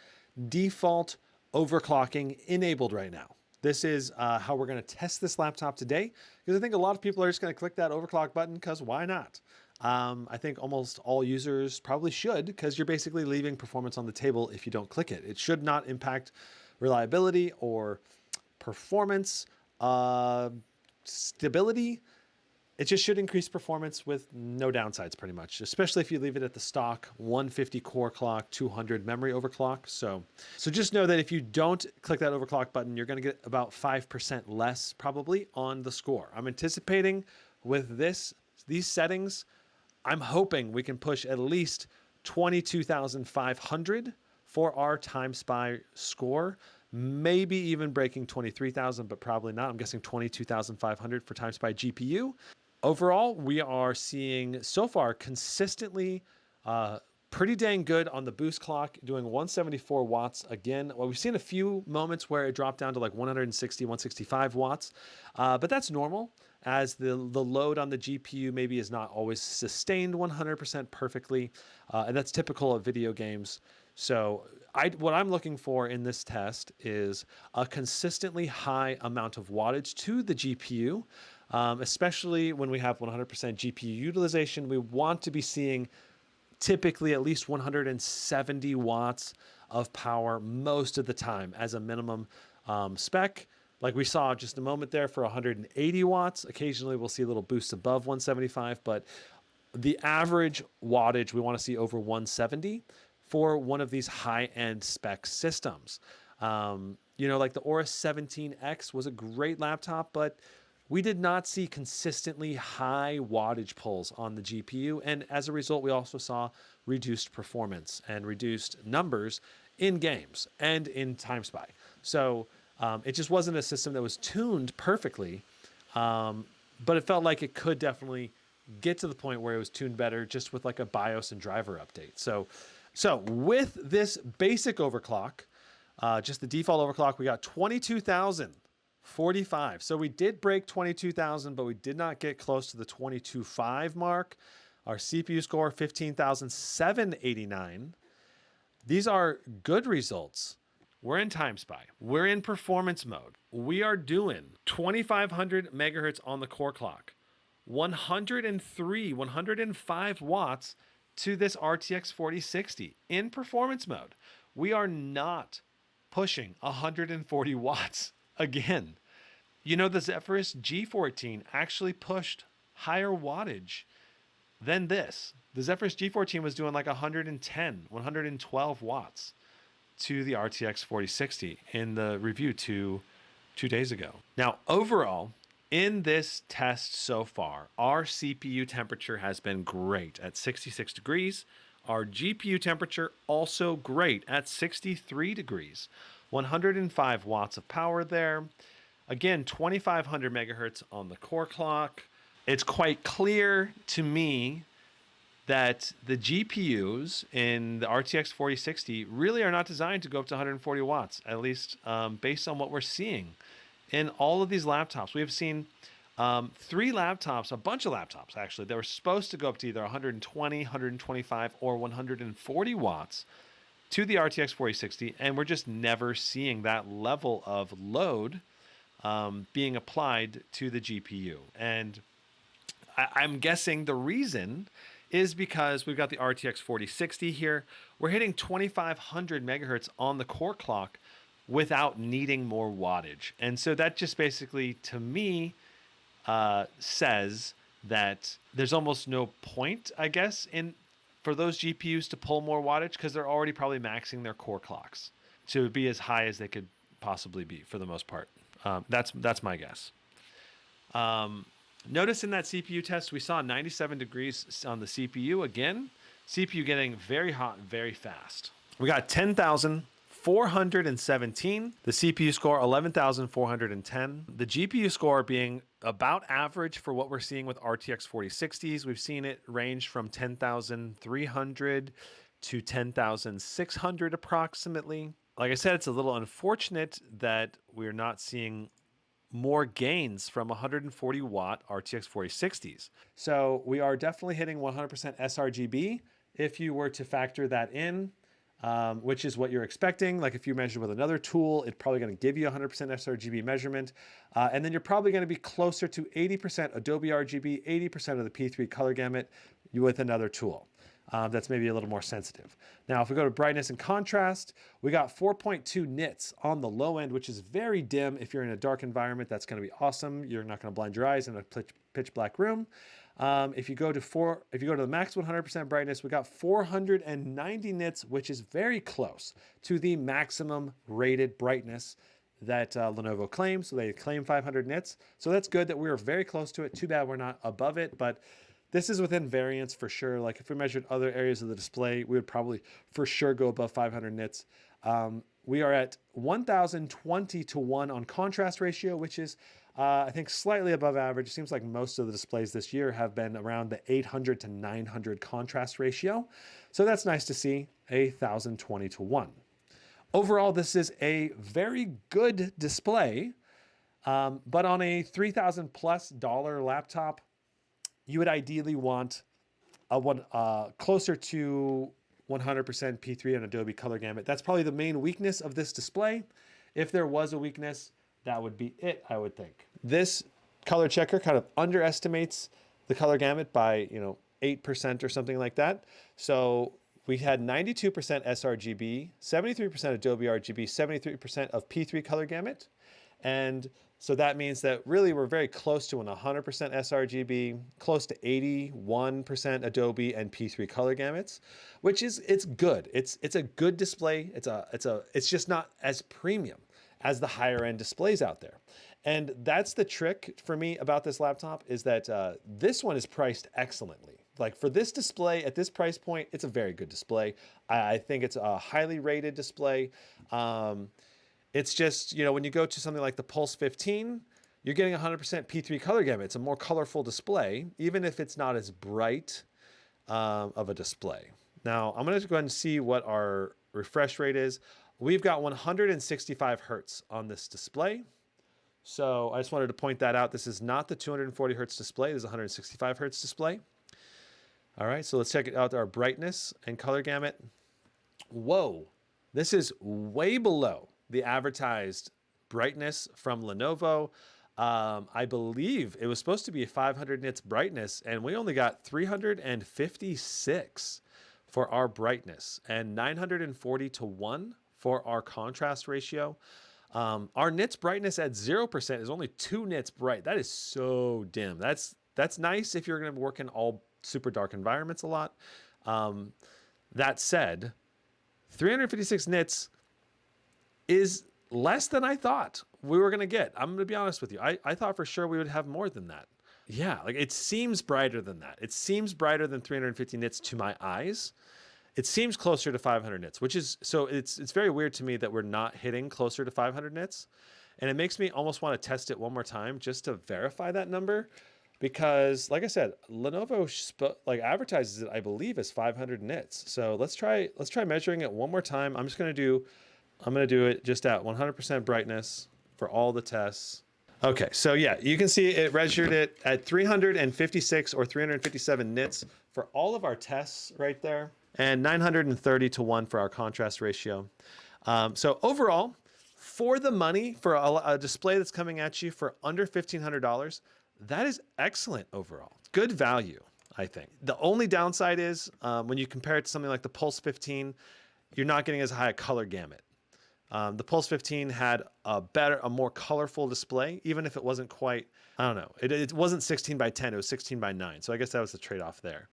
default overclocking enabled right now. This is how we're going to test this laptop today, because I think a lot of people are just going to click that overclock button because why not? I think almost all users probably should, because you're basically leaving performance on the table if you don't click it. It should not impact reliability or performance, stability. It just should increase performance with no downsides pretty much, especially if you leave it at the stock 150 core clock, 200 memory overclock. So just know that if you don't click that overclock button, you're going to get about 5% less probably on the score. I'm anticipating with these settings, I'm hoping we can push at least 22,500 for our TimeSpy score. Maybe even breaking 23,000, but probably not. I'm guessing 22,500 for TimeSpy GPU. Overall, we are seeing so far consistently pretty dang good on the boost clock, doing 174 watts again. Well, we've seen a few moments where it dropped down to like 160, 165 watts, but that's normal, as the load on the GPU maybe is not always sustained 100% perfectly, and that's typical of video games. So what I'm looking for in this test is a consistently high amount of wattage to the GPU, especially when we have 100% GPU utilization. We want to be seeing typically at least 170 watts of power most of the time as a minimum spec. Like we saw just a moment there for 180 watts. Occasionally we'll see a little boost above 175, but the average wattage we want to see over 170 for one of these high-end spec systems. You know, like the Aura 17X was a great laptop, but we did not see consistently high wattage pulls on the GPU. And as a result, we also saw reduced performance and reduced numbers in games and in TimeSpy. So it just wasn't a system that was tuned perfectly, but it felt like it could definitely get to the point where it was tuned better just with like a BIOS and driver update. So with this basic overclock, just the default overclock, we got 22,045. So we did break 22,000, but we did not get close to the 22.5 mark. Our CPU score, 15,789. These are good results. We're in TimeSpy. We're in performance mode. We are doing 2,500 megahertz on the core clock, 105 watts to this RTX 4060 in performance mode. We are not pushing 140 watts again. You know, the Zephyrus G14 actually pushed higher wattage than this. The Zephyrus G14 was doing like 112 watts to the RTX 4060 in the review two days ago. Now, overall, in this test so far, our CPU temperature has been great at 66 degrees. Our GPU temperature also great at 63 degrees. 105 watts of power there. Again, 2,500 megahertz on the core clock. It's quite clear to me that the GPUs in the RTX 4060 really are not designed to go up to 140 watts, at least based on what we're seeing in all of these laptops. We have seen 3 laptops, a bunch of laptops actually, that were supposed to go up to either 120, 125, or 140 watts to the RTX 4060, and we're just never seeing that level of load being applied to the GPU. And I'm guessing the reason is because we've got the RTX 4060 here. We're hitting 2,500 megahertz on the core clock without needing more wattage. And so that just basically, to me, says that there's almost no point, I guess, for those GPUs to pull more wattage because they're already probably maxing their core clocks to be as high as they could possibly be for the most part. That's my guess. Notice in that CPU test, we saw 97 degrees on the CPU. Again, CPU getting very hot very fast. We got 10,417. The CPU score, 11,410. The GPU score being about average for what we're seeing with RTX 4060s. We've seen it range from 10,300 to 10,600 approximately. Like I said, it's a little unfortunate that we're not seeing more gains from 140 watt RTX 4060s. So we are definitely hitting 100% sRGB if you were to factor that in, which is what you're expecting. Like if you measure with another tool, it's probably going to give you 100% sRGB measurement. And then you're probably going to be closer to 80% Adobe RGB, 80% of the P3 color gamut with another tool. That's maybe a little more sensitive. Now, if we go to brightness and contrast, we got 4.2 nits on the low end, which is very dim. If you're in a dark environment, that's going to be awesome. You're not going to blind your eyes in a pitch black room. If you go to the max 100% brightness, we got 490 nits, which is very close to the maximum rated brightness that Lenovo claims. So they claim 500 nits. So that's good that we were very close to it. Too bad we're not above it, but this is within variance for sure. Like if we measured other areas of the display, we would probably for sure go above 500 nits. We are at 1,020 to 1 on contrast ratio, which is, I think, slightly above average. It seems like most of the displays this year have been around the 800 to 900 contrast ratio. So that's nice to see, 1,020 to 1. Overall, this is a very good display, but on a $3,000+ laptop, you would ideally want a one closer to 100% P3 and Adobe color gamut. That's probably the main weakness of this display. If there was a weakness, that would be it, I would think. This color checker kind of underestimates the color gamut by 8% or something like that. So we had 92% sRGB, 73% Adobe RGB, 73% of P3 color gamut. And so that means that really we're very close to an 100% sRGB, close to 81% Adobe and P3 color gamuts, which is it's good. It's a good display. It's just not as premium as the higher end displays out there. And that's the trick for me about this laptop is that this one is priced excellently. Like for this display at this price point, it's a very good display. I think it's a highly rated display. It's just, you know, when you go to something like the Pulse 15, you're getting 100% P3 color gamut. It's a more colorful display, even if it's not as bright of a display. Now, I'm going to go ahead and see what our refresh rate is. We've got 165 hertz on this display. So I just wanted to point that out. This is not the 240 hertz display. This is a 165 hertz display. All right, so let's check it out. Our brightness and color gamut. Whoa, this is way below the advertised brightness from Lenovo. I believe it was supposed to be a 500 nits brightness, and we only got 356 for our brightness and 940:1 for our contrast ratio. Our nits brightness at 0% is only 2 nits bright. That is so dim. That's nice if you're going to work in all super dark environments a lot. That said, 356 nits is less than I thought we were going to get. I'm going to be honest with you. I thought for sure we would have more than that. Yeah, like it seems brighter than that. It seems brighter than 350 nits to my eyes. It seems closer to 500 nits, which is, so it's very weird to me that we're not hitting closer to 500 nits. And it makes me almost want to test it one more time just to verify that number. Because like I said, Lenovo advertises it, I believe, as 500 nits. So let's try measuring it one more time. I'm going to do it just at 100% brightness for all the tests. Okay, so yeah, you can see it registered it at 356 or 357 nits for all of our tests right there, and 930:1 for our contrast ratio. So overall, for the money, for a display that's coming at you for under $1,500, that is excellent overall. Good value, I think. The only downside is when you compare it to something like the Pulse 15, you're not getting as high a color gamut. The Pulse 15 had a more colorful display, even if it wasn't quite, I don't know, it wasn't 16 by 10, it was 16 by 9. So I guess that was the trade-off there.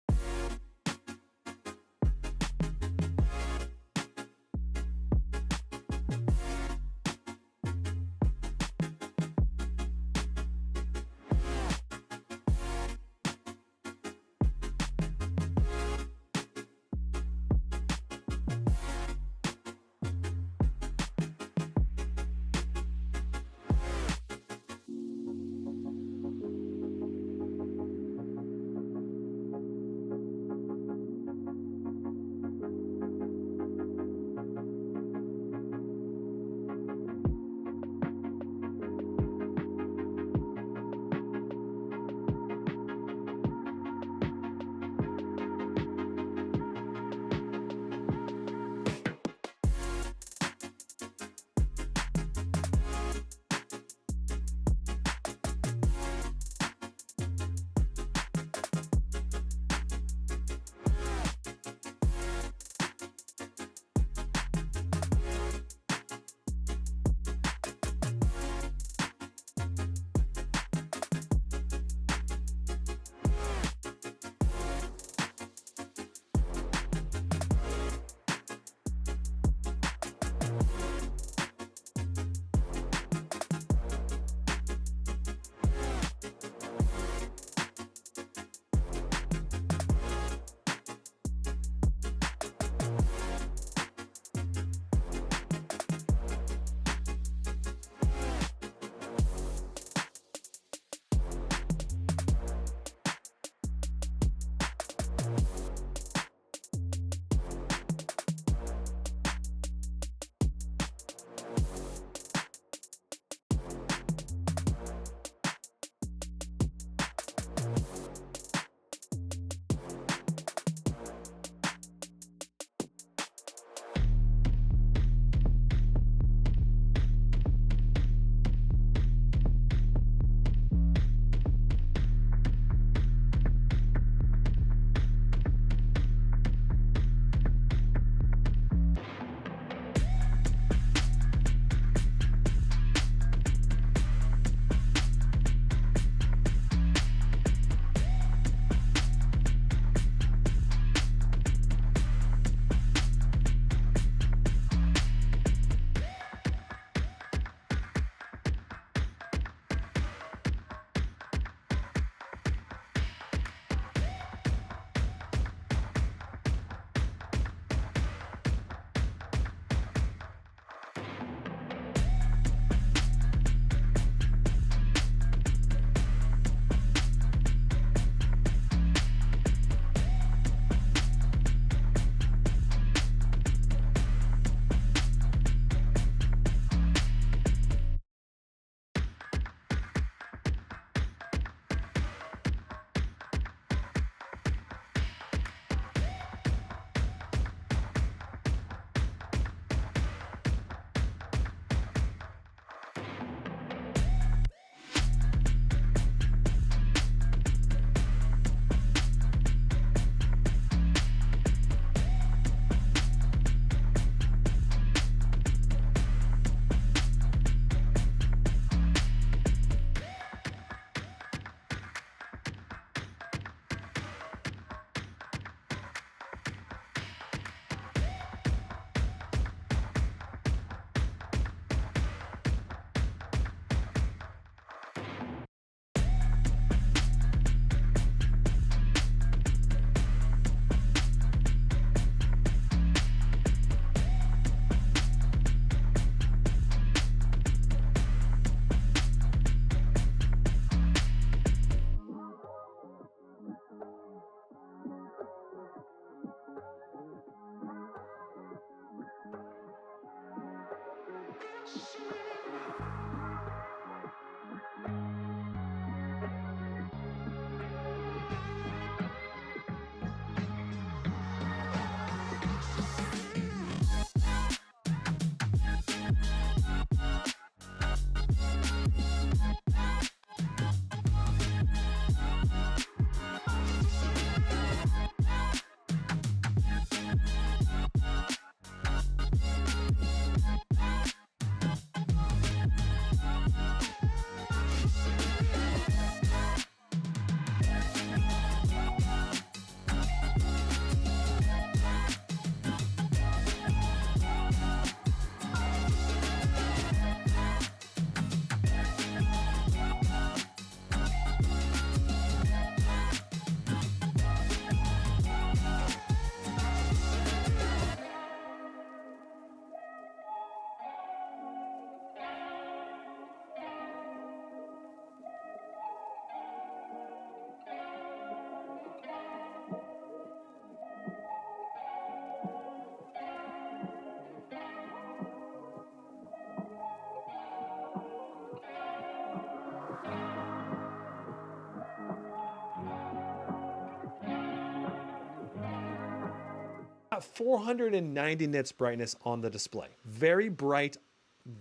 Got 490 nits brightness on the display. Very bright,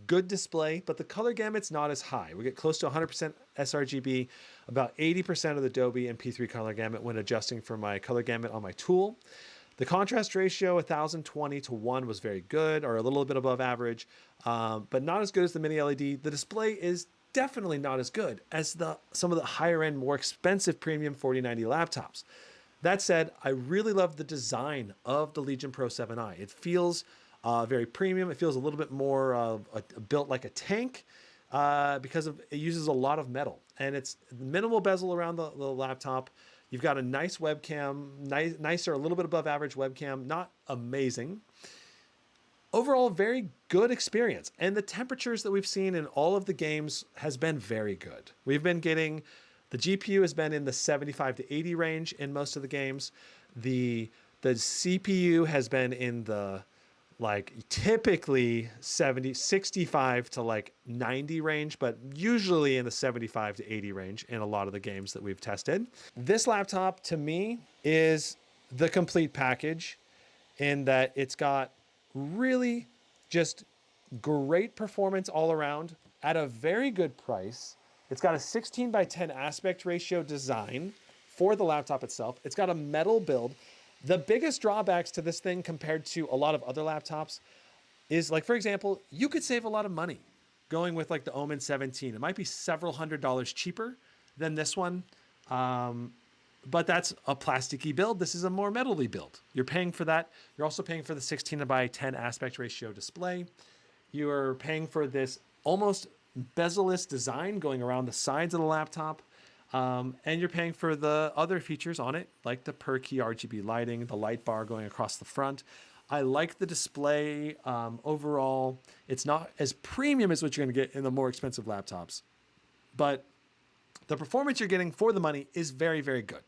good display, but the color gamut's not as high. We get close to 100% sRGB, about 80% of the Adobe and P3 color gamut when adjusting for my color gamut on my tool. The contrast ratio, 1020 to 1, was very good, or a little bit above average, but not as good as the mini LED. The display is definitely not as good as some of the higher end, more expensive premium 4090 laptops. That said, I really love the design of the Legion Pro 7i. It feels very premium. It feels a little bit more built like a tank because it uses a lot of metal. And it's minimal bezel around the laptop. You've got a nice webcam, nicer, a little bit above average webcam, not amazing. Overall, very good experience. And the temperatures that we've seen in all of the games has been very good. We've been getting... The GPU has been in the 75 to 80 range in most of the games. The CPU has been in the typically 65 to 90 range, but usually in the 75 to 80 range in a lot of the games that we've tested. This laptop to me is the complete package in that it's got really just great performance all around at a very good price. It's got a 16 by 10 aspect ratio design for the laptop itself. It's got a metal build. The biggest drawbacks to this thing compared to a lot of other laptops is, for example, you could save a lot of money going with the Omen 17. It might be several $100s cheaper than this one, but that's a plasticky build. This is a more metal-y build. You're paying for that. You're also paying for the 16 by 10 aspect ratio display. You're paying for this almost bezel-less design going around the sides of the laptop, and you're paying for the other features on it, like the per-key RGB lighting, the light bar going across the front. I like the display. Overall, it's not as premium as what you're going to get in the more expensive laptops, but the performance you're getting for the money is very, very good.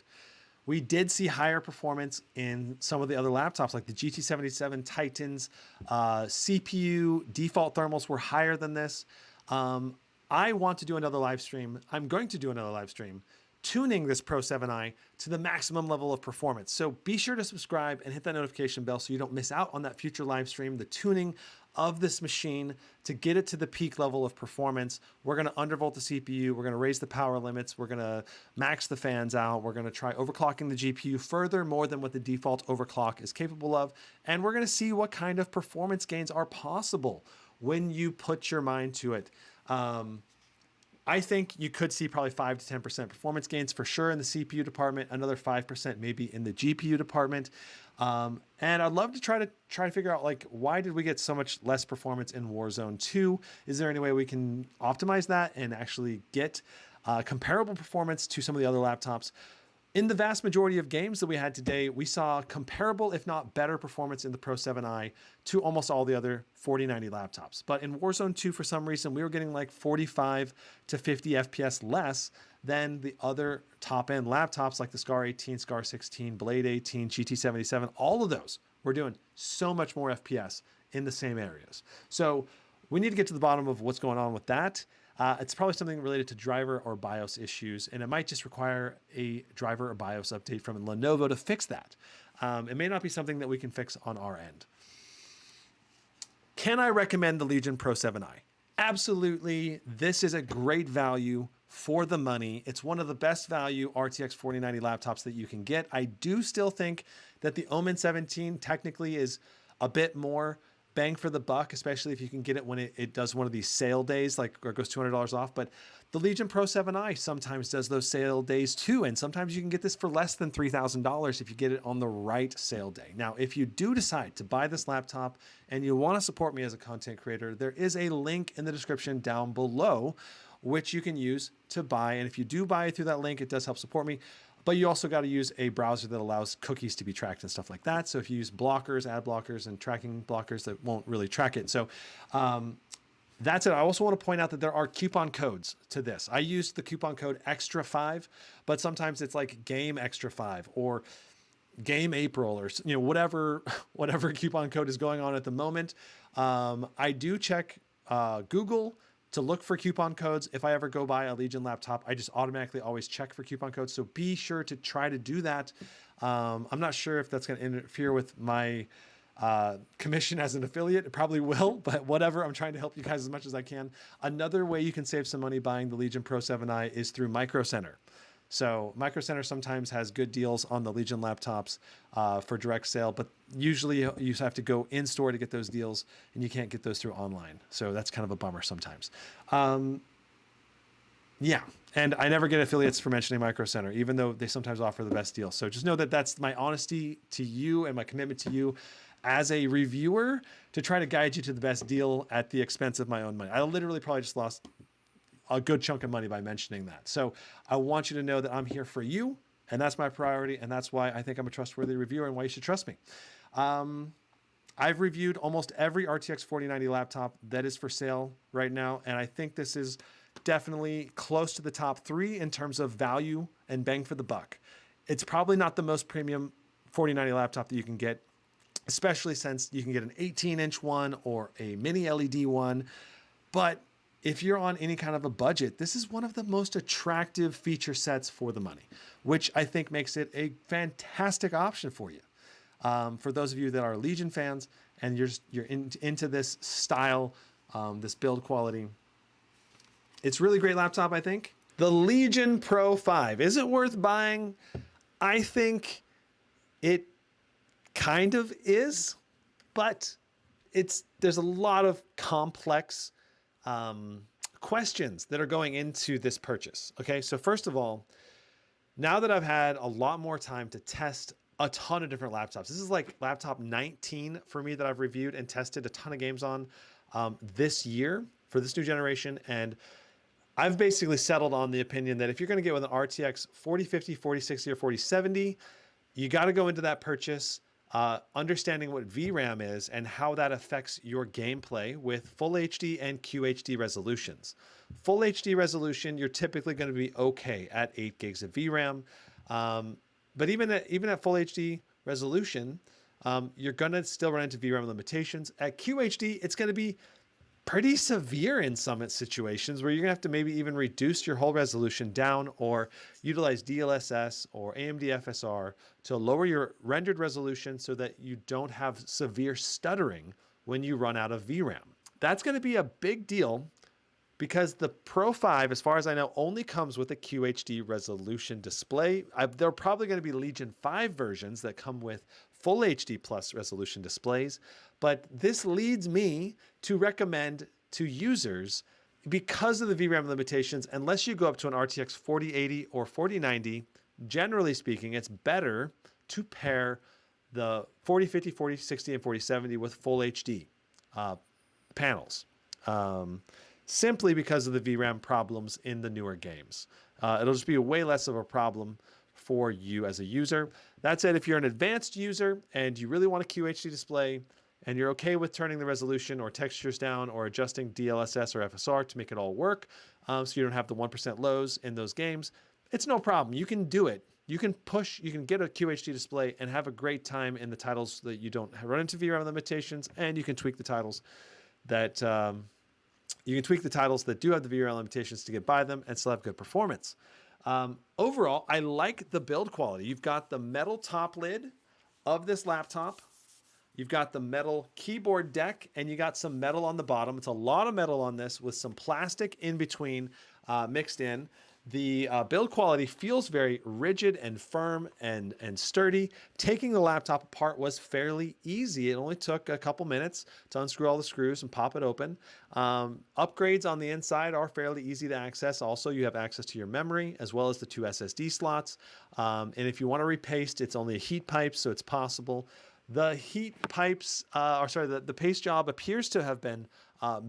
We did see higher performance in some of the other laptops, like the GT77 Titans. CPU default thermals were higher than this. I want to do another live stream. I'm going to do another live stream tuning this Pro 7i to the maximum level of performance. So be sure to subscribe and hit that notification bell so you don't miss out on that future live stream, the tuning of this machine to get it to the peak level of performance. We're going to undervolt the CPU. We're going to raise the power limits. We're going to max the fans out. We're going to try overclocking the GPU further, more than what the default overclock is capable of. And we're going to see what kind of performance gains are possible when you put your mind to it. I think you could see probably 5 to 10% performance gains for sure in the CPU department, another 5% maybe in the GPU department. And I'd love to try to figure out why did we get so much less performance in Warzone 2? Is there any way we can optimize that and actually get comparable performance to some of the other laptops? In the vast majority of games that we had today, we saw comparable, if not better, performance in the Pro 7i to almost all the other 4090 laptops. But in Warzone 2, for some reason, we were getting 45 to 50 FPS less than the other top-end laptops like the Scar 18, Scar 16, Blade 18, GT77. All of those were doing so much more FPS in the same areas. So we need to get to the bottom of what's going on with that. It's probably something related to driver or BIOS issues, and it might just require a driver or BIOS update from Lenovo to fix that. It may not be something that we can fix on our end. Can I recommend the Legion Pro 7i? Absolutely. This is a great value for the money. It's one of the best value RTX 4090 laptops that you can get. I do still think that the Omen 17 technically is a bit more bang for the buck, especially if you can get it when it does one of these sale days, like where it goes $200 off. But the Legion Pro 7i sometimes does those sale days too. And sometimes you can get this for less than $3,000 if you get it on the right sale day. Now, if you do decide to buy this laptop and you want to support me as a content creator, there is a link in the description down below, which you can use to buy. And if you do buy it through that link, it does help support me. But you also got to use a browser that allows cookies to be tracked and stuff like that. So if you use blockers, ad blockers, and tracking blockers, that won't really track it. So that's it. I also want to point out that there are coupon codes to this. I used the coupon code extra5, but sometimes it's like game extra5 or game April or whatever coupon code is going on at the moment. I do check Google to look for coupon codes. If I ever go buy a Legion laptop, I just automatically always check for coupon codes. So be sure to try to do that. I'm not sure if that's going to interfere with my commission as an affiliate. It probably will, but whatever. I'm trying to help you guys as much as I can. Another way you can save some money buying the Legion Pro 7i is through Micro Center. So Micro Center sometimes has good deals on the Legion laptops for direct sale, but usually you have to go in store to get those deals, and you can't get those through online. So that's kind of a bummer sometimes. Yeah, and I never get affiliates for mentioning Micro Center, even though they sometimes offer the best deals. So just know that that's my honesty to you and my commitment to you as a reviewer to try to guide you to the best deal at the expense of my own money. I literally probably just lost a good chunk of money by mentioning that. So I want you to know that I'm here for you, and that's my priority, and that's why I think I'm a trustworthy reviewer and why you should trust me. I've reviewed almost every RTX 4090 laptop that is for sale right now, and I think this is definitely close to the top 3 in terms of value and bang for the buck. It's probably not the most premium 4090 laptop that you can get, especially since you can get an 18-inch one or a mini LED one, but if you're on any kind of a budget, this is one of the most attractive feature sets for the money, which I think makes it a fantastic option for you. For those of you that are Legion fans and you're into this style, this build quality, it's a really great laptop, I think. The Legion Pro 5, is it worth buying? I think it kind of is, but there's a lot of complex questions that are going into this purchase. Okay, so first of all, now that I've had a lot more time to test a ton of different laptops, this is like laptop 19 for me that I've reviewed and tested a ton of games on this year for this new generation. And I've basically settled on the opinion that if you're going to get with an RTX 4050, 4060, or 4070, you got to go into that purchase understanding what VRAM is and how that affects your gameplay with Full HD and QHD resolutions. Full HD resolution, you're typically going to be okay at 8 gigs of VRAM. But even at Full HD resolution, you're going to still run into VRAM limitations. At QHD, it's going to be pretty severe in some situations where you're gonna have to maybe even reduce your whole resolution down or utilize DLSS or AMD FSR to lower your rendered resolution so that you don't have severe stuttering when you run out of VRAM. That's gonna be a big deal because the Pro 5, as far as I know, only comes with a QHD resolution display. There are probably gonna be Legion 5 versions that come with Full HD plus resolution displays, but this leads me to recommend to users, because of the VRAM limitations, unless you go up to an RTX 4080 or 4090, generally speaking, it's better to pair the 4050, 4060, and 4070 with Full HD panels, simply because of the VRAM problems in the newer games. It'll just be way less of a problem for you as a user. That said, if you're an advanced user and you really want a QHD display and you're okay with turning the resolution or textures down or adjusting DLSS or FSR to make it all work, so you don't have the 1% lows in those games, it's no problem. You can do it. You can get a QHD display and have a great time in the titles that you don't run into VRAM limitations, and you can tweak the titles that You can tweak the titles that do have the VRAM limitations to get by them and still have good performance. Overall, I like the build quality. You've got the metal top lid of this laptop. You've got the metal keyboard deck, and you got some metal on the bottom. It's a lot of metal on this with some plastic in between mixed in. The build quality feels very rigid and firm and sturdy. Taking the laptop apart was fairly easy. It only took a couple minutes to unscrew all the screws and pop it open. Upgrades on the inside are fairly easy to access. Also, you have access to your memory as well as the 2 SSD slots. And if you want to repaste, it's only a heat pipe, so it's possible. The heat pipes, the paste job appears to have been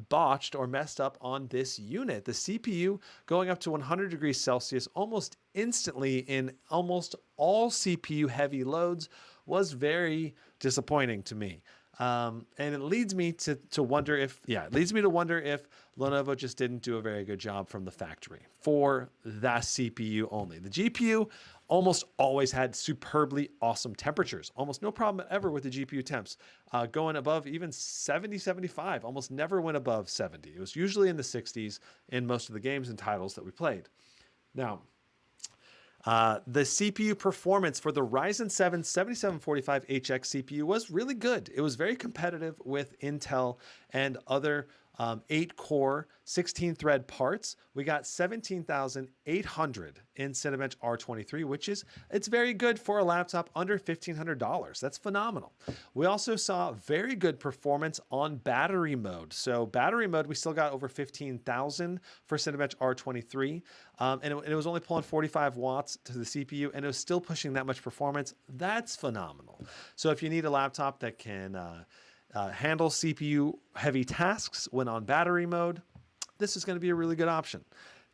botched or messed up on this unit. The CPU going up to 100 degrees Celsius almost instantly in almost all CPU heavy loads was very disappointing to me. And it leads me to wonder if Lenovo just didn't do a very good job from the factory for that CPU only. The GPU almost always had superbly awesome temperatures. Almost no problem ever with the GPU temps. Going above even 70, 75, almost never went above 70. It was usually in the 60s in most of the games and titles that we played. Now, the CPU performance for the Ryzen 7 7745HX CPU was really good. It was very competitive with Intel and other 8-core, 16-thread parts. We got 17,800 in Cinebench R23, which it's very good for a laptop under $1,500. That's phenomenal. We also saw very good performance on battery mode. So battery mode, we still got over 15,000 for Cinebench R23, and it was only pulling 45 watts to the CPU, and it was still pushing that much performance. That's phenomenal. So if you need a laptop that can handle CPU heavy tasks when on battery mode, this is going to be a really good option.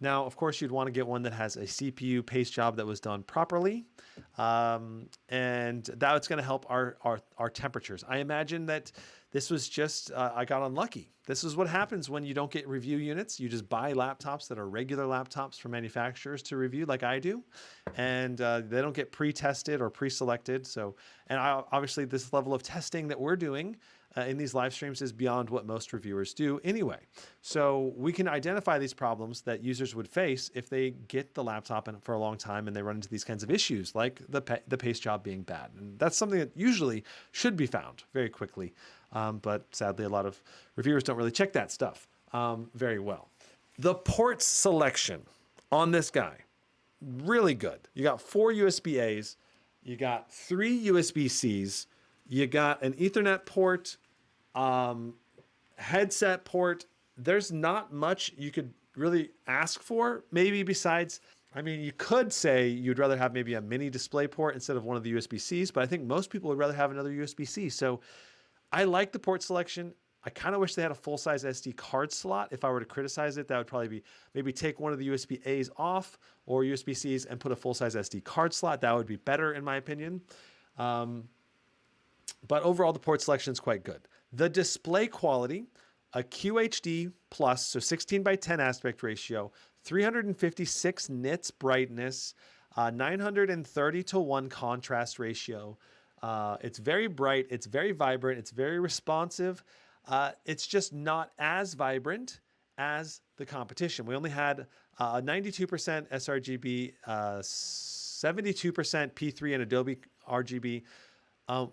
Now, of course, you'd want to get one that has a CPU paste job that was done properly, and that's going to help our temperatures. I imagine that this was just, I got unlucky. This is what happens when you don't get review units. You just buy laptops that are regular laptops from manufacturers to review like I do, and they don't get pre-tested or pre-selected. So, obviously this level of testing that we're doing in these live streams is beyond what most reviewers do anyway. So we can identify these problems that users would face if they get the laptop for a long time and they run into these kinds of issues, like the paste job being bad. And that's something that usually should be found very quickly. But sadly, a lot of reviewers don't really check that stuff very well. The ports selection on this guy, really good. You got 4 USB-As, you got 3 USB-Cs, you got an Ethernet port, headset port. There's not much you could really ask for, maybe besides, I mean, you could say you'd rather have maybe a mini display port instead of one of the USB-Cs, but I think most people would rather have another USB-C. So I like the port selection. I kind of wish they had a full-size SD card slot. If I were to criticize it, that would probably be maybe take one of the USB-As off or USB-Cs and put a full-size SD card slot. That would be better in my opinion. But overall, the port selection is quite good. The display quality, a QHD plus, so 16:10 aspect ratio, 356 nits brightness, 930:1 contrast ratio. It's very bright, it's very vibrant, it's very responsive. It's just not as vibrant as the competition. We only had 92% sRGB, 72% P3 and Adobe RGB.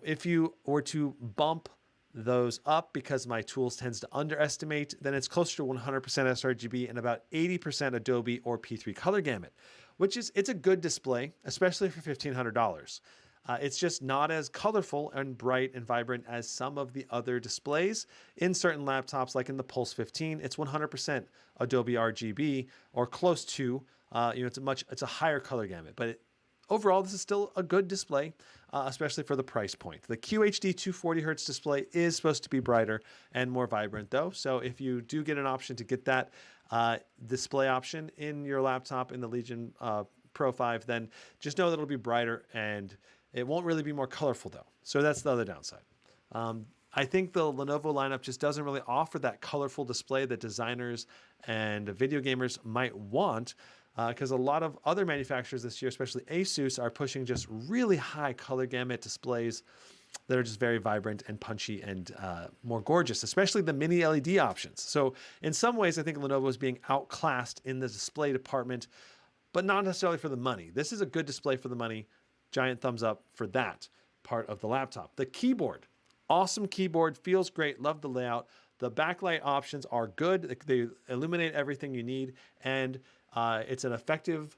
If you were to bump those up, because my tools tends to underestimate, then it's closer to 100% sRGB and about 80% Adobe or P3 color gamut, it's a good display, especially for $1,500. It's just not as colorful and bright and vibrant as some of the other displays in certain laptops, like in the Pulse 15. It's 100% Adobe RGB or close to. It's a higher color gamut, but overall, this is still a good display, especially for the price point. The QHD 240Hz display is supposed to be brighter and more vibrant, though. So if you do get an option to get that display option in your laptop in the Legion Pro 5, then just know that it'll be brighter and it won't really be more colorful, though. So that's the other downside. I think the Lenovo lineup just doesn't really offer that colorful display that designers and video gamers might want, because a lot of other manufacturers this year, especially Asus, are pushing just really high color gamut displays. that are just very vibrant and punchy and more gorgeous, especially the mini LED options. So in some ways, I think Lenovo is being outclassed in the display department, but not necessarily for the money. This is a good display for the money. Giant thumbs up for that part of the laptop. The keyboard, awesome keyboard, feels great, love the layout. The backlight options are good. They illuminate everything you need, and it's an effective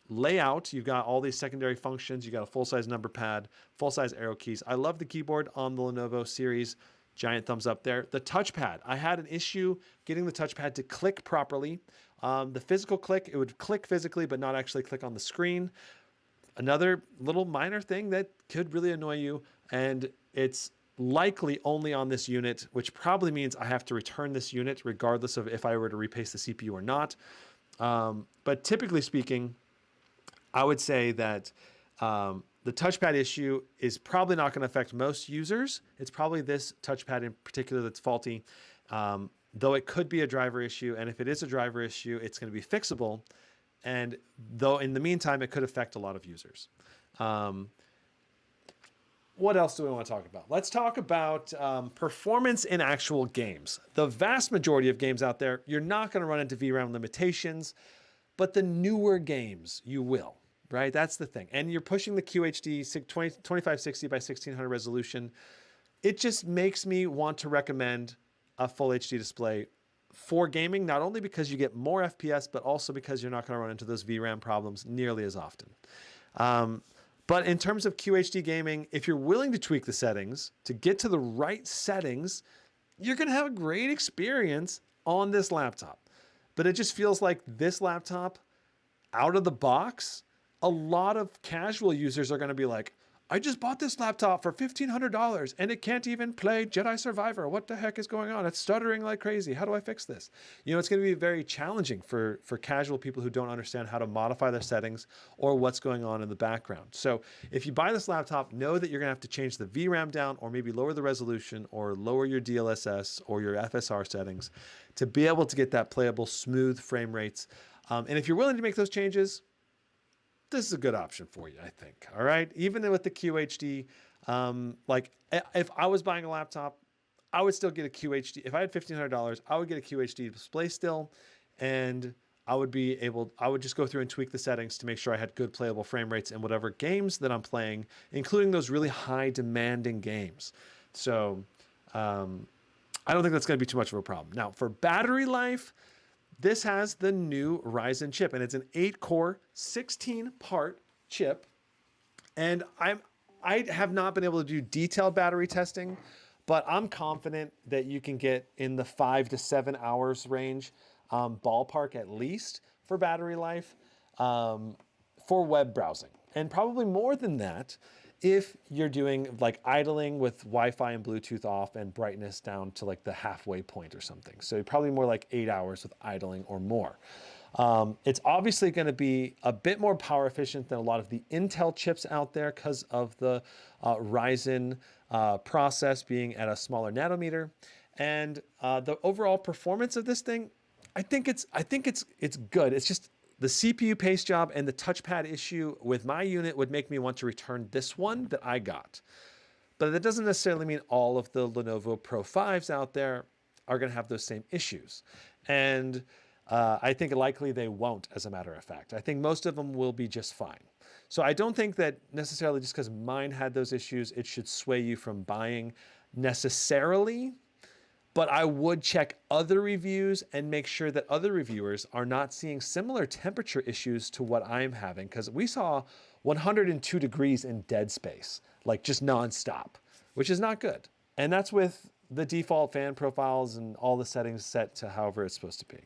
layout. You've got all these secondary functions. You got a full-size number pad, full-size arrow keys. I love the keyboard on the Lenovo series. Giant thumbs up there. The touchpad. I had an issue getting the touchpad to click properly. The physical click, it would click physically, but not actually click on the screen. Another little minor thing that could really annoy you, and it's likely only on this unit, which probably means I have to return this unit regardless of if I were to repaste the CPU or not. But typically speaking, I would say that the touchpad issue is probably not going to affect most users. It's probably this touchpad in particular that's faulty, though it could be a driver issue. And if it is a driver issue, it's going to be fixable. And though in the meantime, it could affect a lot of users. What else do we want to talk about? Let's talk about performance in actual games. The vast majority of games out there, you're not going to run into VRAM limitations, but the newer games, you will. Right, that's the thing. And you're pushing the QHD 2560 by 1600 resolution. It just makes me want to recommend a full HD display for gaming, not only because you get more FPS, but also because you're not going to run into those VRAM problems nearly as often. But in terms of QHD gaming, if you're willing to tweak the settings to get to the right settings, you're going to have a great experience on this laptop. But it just feels like this laptop, out of the box, a lot of casual users are going to be like, I just bought this laptop for $1,500 and it can't even play Jedi Survivor. What the heck is going on? It's stuttering like crazy. How do I fix this? You know, it's going to be very challenging for casual people who don't understand how to modify their settings or what's going on in the background. So if you buy this laptop, know that you're going to have to change the VRAM down or maybe lower the resolution or lower your DLSS or your FSR settings to be able to get that playable, smooth frame rates. And if you're willing to make those changes, this is a good option for you, I think. All right. Even with the QHD, like if I was buying a laptop, I would still get a QHD. If I had $1,500, I would get a QHD display still. And I would just go through and tweak the settings to make sure I had good playable frame rates in whatever games that I'm playing, including those really high demanding games. So I don't think that's going to be too much of a problem. Now for battery life, this has the new Ryzen chip, and it's an 8-core, 16-part chip. And I have not been able to do detailed battery testing, but I'm confident that you can get in the 5 to 7 hours range, ballpark at least, for battery life for web browsing. And probably more than that if you're doing like idling with Wi-Fi and Bluetooth off and brightness down to like the halfway point or something. So probably more like 8 hours with idling or more. It's obviously going to be a bit more power efficient than a lot of the Intel chips out there because of the Ryzen process being at a smaller nanometer. And the overall performance of this thing, I think it's good. It's just the CPU paste job and the touchpad issue with my unit would make me want to return this one that I got. But that doesn't necessarily mean all of the Lenovo Pro 5s out there are going to have those same issues. And I think likely they won't, as a matter of fact. I think most of them will be just fine. So I don't think that necessarily just because mine had those issues, it should sway you from buying necessarily. But I would check other reviews and make sure that other reviewers are not seeing similar temperature issues to what I'm having, because we saw 102 degrees in dead space, like just nonstop, which is not good. And that's with the default fan profiles and all the settings set to however it's supposed to be.